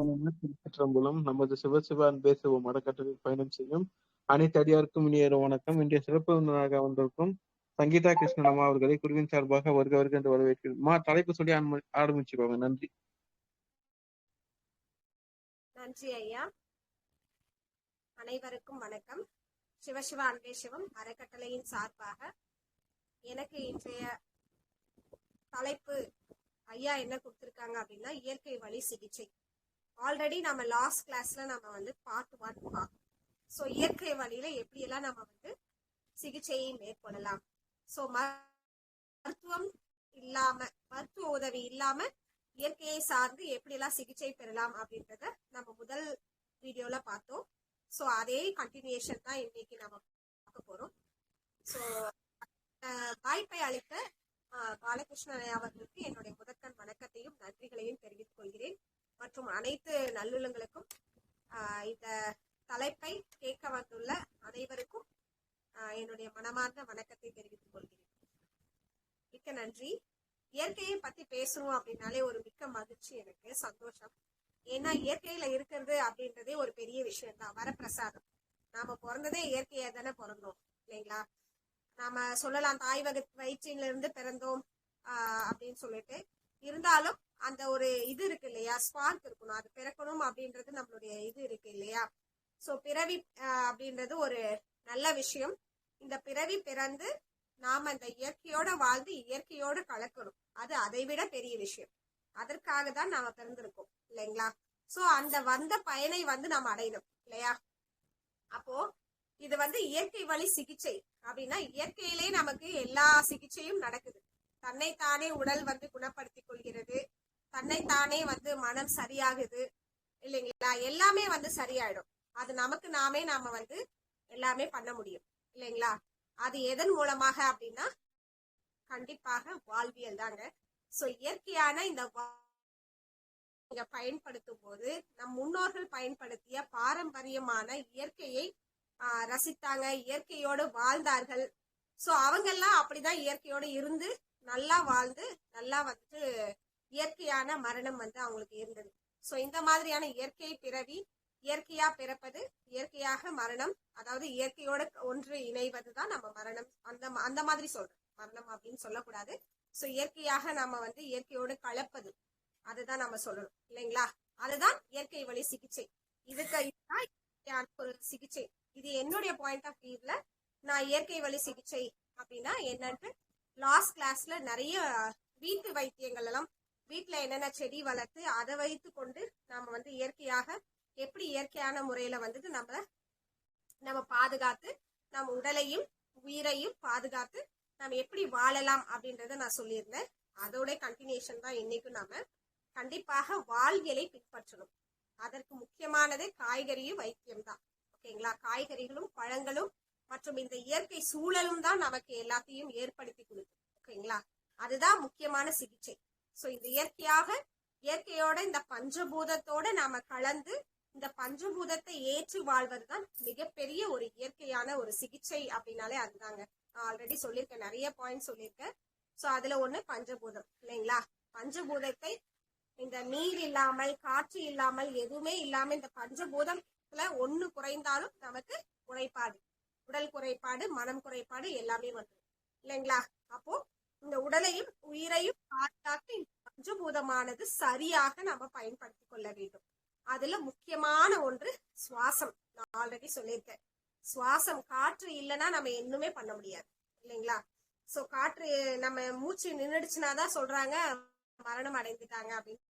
திருச்சிற்றம்பலம். நமது சிவசிவ அன்பே சிவம் அறக்கட்டளையில் பயணம் செய்யும் அனைத்து அடியாருக்கும் இனிய வணக்கம். இன்றைய சிறப்பு விருந்தினராக வந்திருக்கும் சங்கீதா கிருஷ்ணன் அம்மா அவர்களை குழுவின் சார்பாக வருக என்று வரவேற்கிறோம். தலைப்பு சொல்லி ஆரம்பிச்சுக்கோங்க. நன்றி. நன்றி ஐயா. அனைவருக்கும் வணக்கம். சிவசிவ அன்பே சிவம் அறக்கட்டளையின் சார்பாக எனக்கு இன்றைய தலைப்பு ஐயா என்ன கொடுத்திருக்காங்க அப்படின்னா, இயற்கை வழி சிகிச்சை. ஆல்ரெடி நம்ம லாஸ்ட் கிளாஸ்ல நம்ம வந்து பார்ட் 1 பார்த்தோம். ஸோ இயற்கை வழியில எப்படியெல்லாம் நம்ம வந்து சிகிச்சையை மேற்கொள்ளலாம், ஸோ மருத்துவம் இல்லாம, மருத்துவ உதவி இல்லாம இயற்கையை சார்ந்து எப்படியெல்லாம் சிகிச்சை பெறலாம் அப்படின்றத நம்ம முதல் வீடியோல பார்த்தோம். ஸோ அதே கண்டினியூஷன் தான் இன்னைக்கு நம்ம பார்க்க போறோம். ஸோ வாய்ப்பை அளித்த பாலகிருஷ்ணன் அவர்களுக்கு என்னுடைய முதற்கண் வணக்கத்தையும் நன்றிகளையும் தெரிவித்துக் கொள்கிறேன். மற்றும் அனைத்து நல்லுள்ளங்களுக்கும் இந்த தலைப்பை கேட்க வந்துள்ள அனைவருக்கும் என்னுடைய மனமார்ந்த வணக்கத்தை தெரிவித்துக் கொள்கிறேன். மிக்க நன்றி. இயற்கையை பத்தி பேசணும் அப்படின்னாலே ஒரு மிக்க மகிழ்ச்சி, எனக்கு சந்தோஷம். ஏன்னா இயற்கையில இருக்கிறது அப்படின்றதே ஒரு பெரிய விஷயம் தான், வரப்பிரசாதம். நாம பிறந்ததே இயற்கையா தானே பிறந்தோம், இல்லைங்களா? நாம சொல்லலாம் தாய் வயிற்றில இருந்து பிறந்தோம் அப்படின்னு சொல்லிட்டு, இருந்தாலும் அந்த ஒரு இது இருக்கு இல்லையா, ஸ்பார்க் இருக்கணும், அது பிறக்கணும் அப்படின்றது நம்மளுடைய இது இருக்கு இல்லையா. ஸோ பிறவி அப்படின்றது ஒரு நல்ல விஷயம். இந்த பிறவி பிறந்து நாம இந்த இயற்கையோட வாழ்ந்து இயற்கையோட கலக்கணும், அது அதை விட பெரிய விஷயம். அதற்காக தான் நாம பிறந்திருக்கோம், இல்லைங்களா? ஸோ அந்த வந்த பயனை வந்து நாம அடையணும், இல்லையா? அப்போ இது வந்து இயற்கை வழி சிகிச்சை அப்படின்னா, இயற்கையிலே நமக்கு எல்லா சிகிச்சையும் நடக்குது. தன்னைத்தானே உடல் வந்து குணப்படுத்திக் கொள்கிறது, தன்னைத்தானே வந்து மனம் சரியாகுது, இல்லைங்களா? எல்லாமே வந்து சரியாயிடும். அது நமக்கு நாம வந்து எல்லாமே பண்ண முடியும், இல்லைங்களா? அது எதன் மூலமாக அப்படின்னா, கண்டிப்பாக வாழ்வியல் தாங்க. ஸோ இயற்கையான இந்த பயன்படுத்தும் போது நம் முன்னோர்கள் பயன்படுத்திய பாரம்பரியமான இயற்கையை ரசித்தாங்க, இயற்கையோடு வாழ்ந்தார்கள். ஸோ அவங்கெல்லாம் அப்படிதான் இயற்கையோடு இருந்து நல்லா வாழ்ந்து நல்லா வந்து இயற்கையான மரணம் வந்து அவங்களுக்கு இருந்தது. ஸோ இந்த மாதிரியான இயற்கை பிறவி, இயற்கையா பிறப்பது, இயற்கையாக மரணம், அதாவது இயற்கையோட ஒன்று இணைவதுதான் நம்ம மரணம். அந்த மாதிரி சொல்றோம், மரணம் அப்படின்னு சொல்லக்கூடாது. ஸோ இயற்கையாக நம்ம வந்து இயற்கையோடு கலப்பது, அதுதான் நம்ம சொல்லணும், இல்லைங்களா? அதுதான் இயற்கை வழி சிகிச்சை. இதுதான் ஒரு சிகிச்சை. இது என்னுடைய பாயிண்ட் ஆஃப் வியூல நான் இயற்கை வழி சிகிச்சை அப்படின்னா என்னன்னு லாஸ்ட் கிளாஸ்ல நிறைய வீட்டு வைத்தியங்கள் எல்லாம், வீட்டுல என்னென்ன செடி வளர்த்து அதை வைத்து கொண்டு நாம வந்து இயற்கையாக எப்படி இயற்கையான முறையில வந்துட்டு நம்ம பாதுகாத்து நம்ம உடலையும் உயிரையும் பாதுகாத்து நம்ம எப்படி வாழலாம் அப்படின்றத நான் சொல்லியிருந்தேன். அதோட கண்டினியூஷன் தான் இன்னைக்கும் நாம கண்டிப்பாக வாழ்வியலை பின்பற்றணும். அதற்கு முக்கியமானதே காய்கறியும் வைத்தியம் தான், ஓகேங்களா? காய்கறிகளும் பழங்களும் மற்றும் இந்த இயற்கை சூழலும் தான் நமக்கு எல்லாத்தையும் ஏற்படுத்தி கொடுக்கும், ஓகேங்களா? அதுதான் முக்கியமான சிகிச்சை. ஸோ இந்த இயற்கையோட இந்த பஞ்சபூதத்தோட நாம கலந்து இந்த பஞ்சபூதத்தை ஏற்று வாழ்வதுதான் மிகப்பெரிய ஒரு இயற்கையான ஒரு சிகிச்சை அப்படின்னாலே அதுதாங்க. நான் ஆல்ரெடி சொல்லியிருக்கேன், நிறைய பாயிண்ட் சொல்லியிருக்கேன். ஸோ அதுல ஒண்ணு பஞ்சபூதம், இல்லைங்களா? பஞ்சபூதத்தை இந்த நீர் இல்லாமல், காற்று இல்லாமல், எதுவுமே இல்லாம இந்த பஞ்சபூதத்துல ஒண்ணு குறைந்தாலும் நமக்கு குறைபாடு, உடல் குறைபாடு, மனம் குறைபாடு எல்லாமே வந்துடும், இல்லைங்களா? அப்போ இந்த உடலையும் உயிரையும் பாதுகாத்து இந்த பஞ்சபூதமானது சரியாக நம்ம பயன்படுத்தி கொள்ள வேண்டும். அதுல முக்கியமான ஒன்று சுவாசம். நான் ஆல்ரெடி சொல்லியிருக்கேன், சுவாசம், காற்று இல்லைன்னா நம்ம இன்னுமே பண்ண முடியாது, இல்லைங்களா? சோ காற்று நம்ம மூச்சு நின்றுடுச்சுனாதான் சொல்றாங்க மரணம் அடைந்துட்டாங்க அப்படின்னு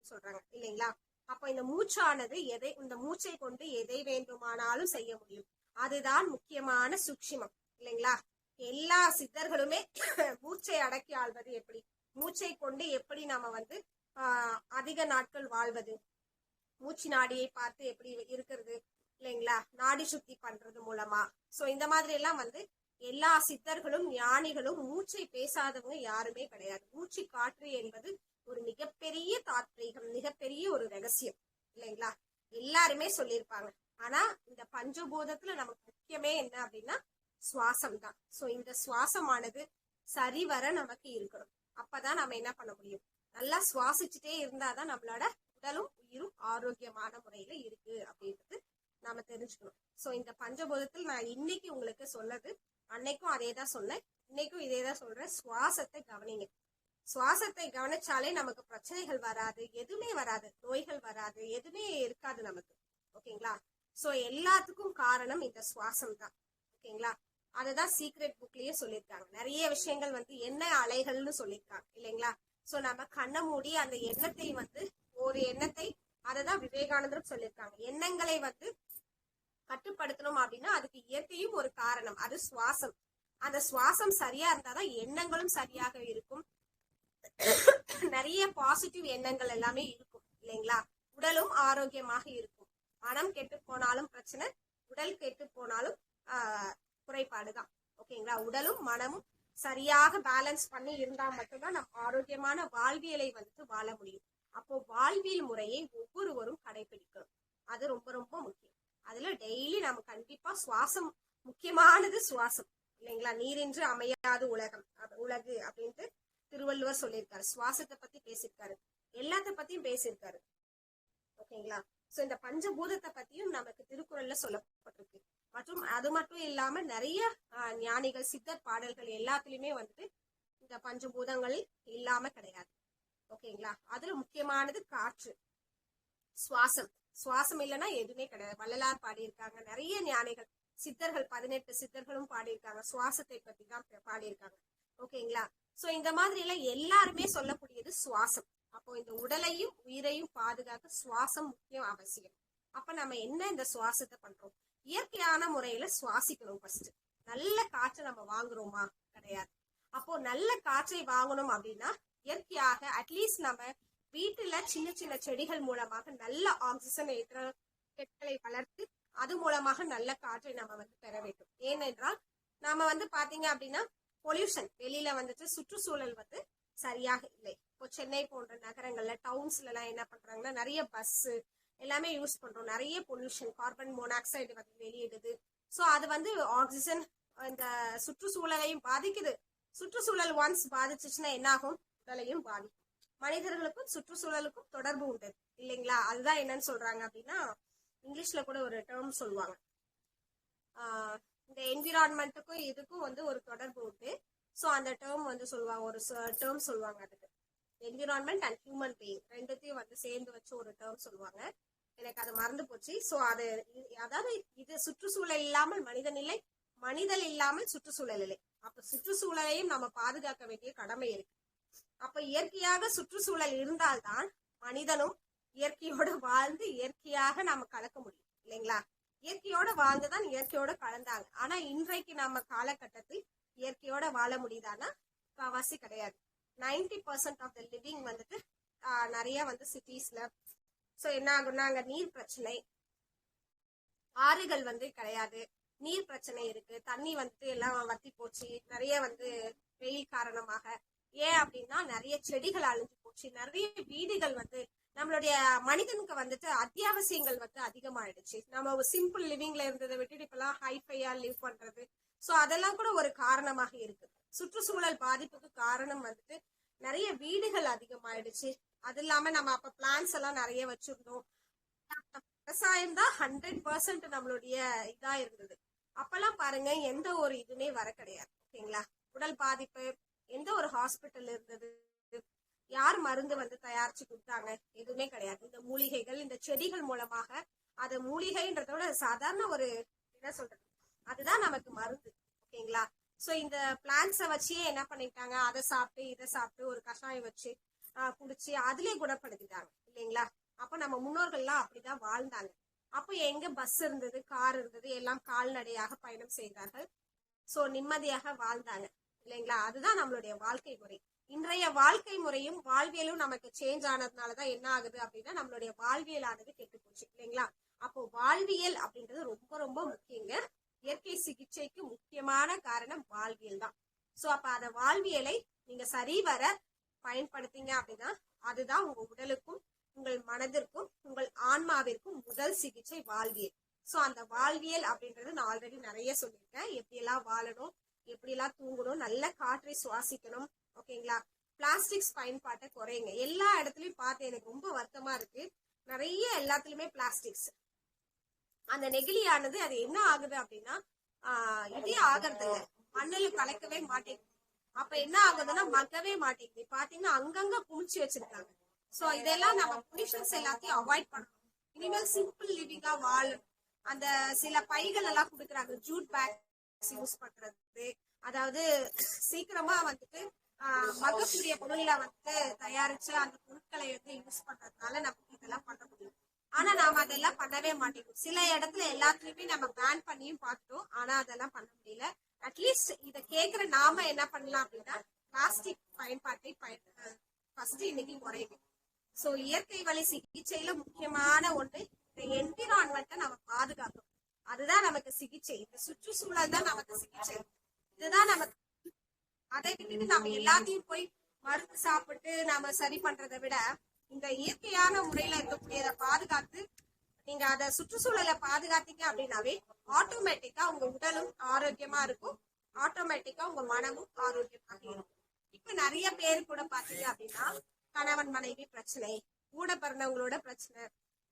சொல்றாங்க, இல்லைங்களா? அப்ப இந்த மூச்சானது இந்த மூச்சை கொண்டு எதை வேண்டுமானாலும் செய்ய முடியும். அதுதான் முக்கியமான சூட்சுமம், இல்லைங்களா? எல்லா சித்தர்களுமே மூச்சை அடக்கி ஆள்வது எப்படி, மூச்சை கொண்டு எப்படி நாம வந்து அதிக நாட்கள் வாழ்வது, மூச்சு நாடியை பார்த்து எப்படி இருக்கிறது, இல்லைங்களா? நாடி சுத்தி பண்றது மூலமா. சோ இந்த மாதிரி எல்லாம் வந்து எல்லா சித்தர்களும் ஞானிகளும் மூச்சை பேசாதவங்க யாருமே கிடையாது. மூச்சு காற்று என்பது ஒரு மிகப்பெரிய தாத்ரீகம், மிகப்பெரிய ஒரு ரகசியம், இல்லைங்களா? எல்லாருமே சொல்லியிருப்பாங்க. ஆனா இந்த பஞ்சபூதத்துல நமக்கு முக்கியமே என்ன அப்படின்னா சுவாசம் தான். சோ இந்த சுவாசமானது சரிவர நமக்கு இருக்கணும். அப்பதான் நம்ம என்ன பண்ண முடியும், நல்லா சுவாசிச்சுட்டே இருந்தாதான் நம்மளோட உடலும் உயிரும் ஆரோக்கியமான முறையில இருக்கு அப்படின்றது நாம தெரிஞ்சுக்கணும். சோ இந்த பஞ்சபூதத்தில் நான் இன்னைக்கு உங்களுக்கு சொன்னது, அன்னைக்கும் அதே தான் சொன்னேன், இன்னைக்கும் இதே தான் சொல்றேன். சுவாசத்தை கவனிங்க. சுவாசத்தை கவனிச்சாலே நமக்கு பிரச்சனைகள் வராது, எதுவுமே வராது, நோய்கள் வராது, எதுவுமே இருக்காது நமக்கு. ஓகேங்களா? சோ எல்லாத்துக்கும் காரணம் இந்த சுவாசம் தான். ஓகேங்களா? அதுதான் சீக்ரெட் புக்லயே சொல்லியிருக்காங்க. நிறைய விஷயங்கள் வந்து எண்ணெய் அலைகள்னு சொல்லியிருக்காங்க இல்லைங்களா? சோ நம்ம கண்ணை மூடி அந்த எண்ணத்தை வந்து ஒரு எண்ணத்தை, அததான் விவேகானந்தரும் சொல்லியிருக்காங்க, எண்ணங்களை வந்து கட்டுப்படுத்தணும் அப்படின்னா அதுக்கு இயற்கையும் ஒரு காரணம், அது சுவாசம். அந்த சுவாசம் சரியா இருந்தாதான் எண்ணங்களும் சரியாக இருக்கும், நிறைய பாசிட்டிவ் எண்ணங்கள் எல்லாமே இருக்கும் இல்லைங்களா? உடலும் ஆரோக்கியமாக இருக்கும். மனம் கெட்டு போனாலும் பிரச்சனை, உடல் கெட்டு போனாலும் குறைபாடுதான். ஓகேங்களா? உடலும் மனமும் சரியாக பேலன்ஸ் பண்ணி இருந்தா மட்டும்தான் நம்ம ஆரோக்கியமான வாழ்வியலை வந்து வாழ முடியும். அப்போ வாழ்வியல் முறையை ஒவ்வொருவரும் கடைபிடிக்கணும். அது ரொம்ப ரொம்ப முக்கியம். அதுல டெய்லி நம்ம கண்டிப்பா சுவாசம் முக்கியமானது, சுவாசம் இல்லைங்களா? நீரின்றி அமையாது உலகு அப்படின்ட்டு திருவள்ளுவர் சொல்லியிருக்காரு. சுவாசத்தை பத்தி பேசியிருக்காரு, எல்லாத்த பத்தியும் பேசியிருக்காரு. ஓகேங்களா? சோ இந்த பஞ்சபூதத்தை பத்தியும் நமக்கு திருக்குறள்ல சொல்லப்பட்டிருக்கு. மற்றும் அது மட்டும் இல்லாம நிறைய ஞானிகள் சித்தர் பாடல்கள் எல்லாத்துலயுமே வந்துட்டு இந்த பஞ்சபூதங்கள் இல்லாம கிடையாது. ஓகேங்களா? அதுல முக்கியமானது காற்று, சுவாசம். சுவாசம் இல்லைன்னா எதுவுமே கிடையாது. வள்ளலார் பாடியிருக்காங்க, நிறைய ஞானிகள் சித்தர்கள் 18 சித்தர்களும் பாடியிருக்காங்க, சுவாசத்தை பத்தி தான் பாடியிருக்காங்க. ஓகேங்களா? சோ இந்த மாதிரி எல்லாம் எல்லாருமே சொல்லக்கூடியது சுவாசம். அப்போ இந்த உடலையும் உயிரையும் பாதுகாக்க சுவாசம் முக்கியம், அவசியம். அப்ப நம்ம என்ன இந்த சுவாசத்தை பண்றோம்? இயற்கையான முறையில சுவாசிக்கணும். ஃபர்ஸ்ட் நல்ல காற்றை நம்ம வாங்குறோமா? கிடையாது. அப்போ நல்ல காற்றை வாங்கணும் அப்படின்னா இயற்கையாக அட்லீஸ்ட் நம்ம வீட்டுல சின்ன சின்ன செடிகள் மூலமாக நல்ல ஆக்சிஜன் ஏற்ற செடிகளை வளர்த்து அது மூலமாக நல்ல காற்றை நம்ம வந்து பெற வேண்டும். ஏனென்றால் நாம வந்து பாத்தீங்க அப்படின்னா பொல்யூஷன், வெளியில வந்துட்டு சுற்றுச்சூழல் வந்து சரியாக இல்லை. இப்போ சென்னை போன்ற நகரங்கள்ல, டவுன்ஸ்ல எல்லாம் என்ன பண்றாங்கன்னா நிறைய பஸ் எல்லாமே யூஸ் பண்றோம், நிறைய பொல்யூஷன், கார்பன் மோனாக்சைடு வந்து வெளியிடுது. சோ அது வந்து ஆக்சிஜன் இந்த சுற்றுச்சூழலையும் பாதிக்குது. சுற்றுச்சூழல் ஒன்ஸ் பாதிச்சுச்சுன்னா என்ன ஆகும்? உடலையும் பாதிக்கும். மனிதர்களுக்கும் சுற்றுச்சூழலுக்கும் தொடர்பு உண்டு இல்லைங்களா? அதுதான் என்னன்னு சொல்றாங்க அப்படின்னா, இங்கிலீஷ்ல கூட ஒரு டேர்ம் சொல்லுவாங்க, இந்த என்விரான்மெண்ட்டுக்கும் இதுக்கும் வந்து ஒரு தொடர்பு உண்டு. சோ அந்த டேர்ம் வந்து சொல்லுவாங்க, ஒரு டேர்ம் சொல்லுவாங்க, அதுக்கு என்விரான்மெண்ட் அண்ட் ஹியூமன் பீயிங் ரெண்டுத்தையும் வந்து சேர்ந்து வச்சு ஒரு டேர்ம் சொல்லுவாங்க. எனக்கு அது மறந்து போச்சு. சோ அது அதாவது இது சுற்றுச்சூழல் இல்லாமல் மனிதன் இல்லை, மனிதன் இல்லாமல் சுற்றுச்சூழல் இல்லை. அப்ப சுற்றுச்சூழலையும் நம்ம பாதுகாக்க வேண்டிய கடமை இருக்கு. அப்ப இயற்கையாக சுற்றுச்சூழல் இருந்தால்தான் மனிதனும் இயற்கையோட வாழ்ந்து இயற்கையாக நம்ம கலக்க முடியும் இல்லைங்களா? இயற்கையோட வாழ்ந்துதான் இயற்கையோட கலந்தாங்க. ஆனா இன்றைக்கு நம்ம காலகட்டத்தில் இயற்கையோட வாழ முடியுதானா? காவாசி கிடையாது. 90% ஆஃப் த லிவிங் வந்துட்டு நிறைய வந்து சிட்டிஸ்ல. சோ என்ன ஆகும்னா அங்க நீர் பிரச்சனை, ஆறுகள் வந்து கிடையாது, நீர் பிரச்சனை இருக்கு, தண்ணி வந்துட்டு எல்லாம் வத்தி போச்சு நிறைய வந்து வெயில் காரணமாக. ஏன் அப்படின்னா நிறைய செடிகள் அழிஞ்சு போச்சு, நிறைய வீடுகள் வந்து நம்மளுடைய மனிதனுக்கு வந்துட்டு அத்தியாவசியங்கள் வந்து அதிகமாயிடுச்சு. நம்ம ஒரு சிம்பிள் லிவிங்ல இருந்ததை விட்டுட்டு இப்பெல்லாம் ஹைஃபையா லிவ் பண்றது. சோ அதெல்லாம் கூட ஒரு காரணமாக இருக்கு. சுற்றுச்சூழல் பாதிப்புக்கு காரணம் வந்துட்டு நிறைய வீடுகள் அதிகமாயிடுச்சு. அது இல்லாம நம்ம அப்ப பிளான்ஸ் எல்லாம் நிறைய வச்சிருந்தோம். விவசாயம் தான் 100% நம்மளுடைய இதா இருந்தது. அப்பெல்லாம் பாருங்க எந்த ஒரு இதுவுமே வர கிடையாது. ஓகேங்களா? உடல் பாதிப்பு, எந்த ஒரு ஹாஸ்பிட்டல் இருந்தது, யார் மருந்து வந்து தயாரிச்சு கொடுத்தாங்க? எதுவுமே கிடையாது. இந்த மூலிகைகள், இந்த செடிகள் மூலமாக, அது மூலிகைன்றதோட சாதாரண ஒரு என்ன சொல்றது, அதுதான் நமக்கு மருந்து. ஓகேங்களா? சோ இந்த பிளான்ட்ஸை வச்சே என்ன பண்ணிட்டாங்க, அதை சாப்பிட்டு இதை சாப்பிட்டு ஒரு கஷாயம் வச்சு குடிச்சு அதுலயே குணப்படுத்திட்டாங்க இல்லைங்களா? அப்ப நம்ம முன்னோர்கள்லாம் அப்படிதான் வாழ்ந்தாங்க. அப்போ எங்க பஸ் இருந்தது, கார் இருந்தது, எல்லாம் கால்நடையாக பயணம் செய்தார்கள். சோ நிம்மதியாக வாழ்ந்தாங்க இல்லைங்களா? அதுதான் நம்மளுடைய வாழ்க்கை முறை. இன்றைய வாழ்க்கை முறையும் வாழ்வியலும் நமக்கு சேஞ்ச் ஆனதுனாலதான் என்ன ஆகுது அப்படின்னா நம்மளுடைய வாழ்வியல் ஆனது கெட்டு போச்சு இல்லைங்களா? அப்போ வாழ்வியல் அப்படின்றது ரொம்ப ரொம்ப முக்கியங்க. இயற்கை சிகிச்சைக்கு முக்கியமான காரணம் வாழ்வியல் தான். சோ அப்ப அந்த வாழ்வியலை நீங்க சரிவர பயன்படுத்திங்க அப்படின்னா அதுதான் உங்க உடலுக்கும் உங்கள் மனதிற்கும் உங்கள் ஆன்மாவிற்கும் முதல் சிகிச்சை வாழ்வியல். சோ அந்த வாழ்வியல் அப்படின்றது நான் ஆல்ரெடி நிறைய சொல்லியிருக்கேன். எப்படி எல்லாம் வாழணும், எப்படி எல்லாம் தூங்கணும், நல்ல காற்றை சுவாசிக்கணும். ஓகேங்களா? பிளாஸ்டிக்ஸ் பயன்பாட்டை குறையுங்க. எல்லா இடத்துலயும் பார்த்து எனக்கு ரொம்ப வருத்தமா இருக்கு. நிறைய எல்லாத்துலயுமே பிளாஸ்டிக்ஸ். அந்த நெகிழியானது அது என்ன ஆகுது அப்படின்னா இதே ஆகிறது இல்ல, மண்ணில கலக்கவே மாட்டேங்குது. அப்ப என்ன ஆகுதுன்னா மக்கவே மாட்டேங்குது. பாத்தீங்கன்னா அங்கங்க குமிச்சு வச்சிருக்காங்க. சோ இதெல்லாம் நம்ம பொல்யூஷன்ஸ் எல்லாத்தையும் அவாய்ட் பண்ணணும். இனிமேல் சிம்பிள் லிவிங்கா வாழணும். அந்த சில பைகள் எல்லாம் கொடுக்குறாங்க, ஜூட் பேக்ஸ் யூஸ் பண்றது, அதாவது சீக்கிரமா வந்துட்டு மக்கக்கூடிய பொருள்ல வந்து தயாரிச்சு அந்த பொருட்களை வந்து யூஸ் பண்றதுனால நமக்கு இதெல்லாம் பண்ண முடியும். ஆனா நாம அதெல்லாம் பண்ணவே மாட்டேங்கிறோம். சில இடத்துல எல்லாத்துலயுமே நம்ம பேன் பண்ணியும் பார்த்தோம், ஆனா அதெல்லாம் பண்ண முடியல. அட்லீஸ்ட் இத கேக்குற நாம என்ன பண்ணலாம் அப்படின்னா பிளாஸ்டிக் பயன்பாட்டை ஃபர்ஸ்ட் இன்னைக்கு குறையும். சோ இயற்கை வழி சிகிச்சையில முக்கியமான ஒண்ணு இந்த என்விரான்மெண்ட்டை நம்ம பாதுகாக்கணும். அதுதான் நமக்கு சிகிச்சை. இந்த சுற்றுச்சூழல் தான் நமக்கு சிகிச்சை. இதுதான் நமக்கு. அதை விட்டுட்டு நம்ம எல்லாத்தையும் போய் மருந்து சாப்பிட்டு நாம சரி பண்றதை விட இந்த இயற்கையான முறையில இருக்கக்கூடியதை பாதுகாத்து நீங்க அத சுற்றுச்சூழலை பாதுகாத்தீங்க அப்படின்னாவே ஆட்டோமேட்டிக்கா உங்க உடலும் ஆரோக்கியமா இருக்கும், ஆட்டோமேட்டிக்கா உங்க மனமும் ஆரோக்கியமாக இருக்கும். இப்ப நிறைய பேர் கூட பாத்தீங்க அப்படின்னா கணவன் மனைவி பிரச்சனை, கூட பிறந்தவங்களோட பிரச்சனை,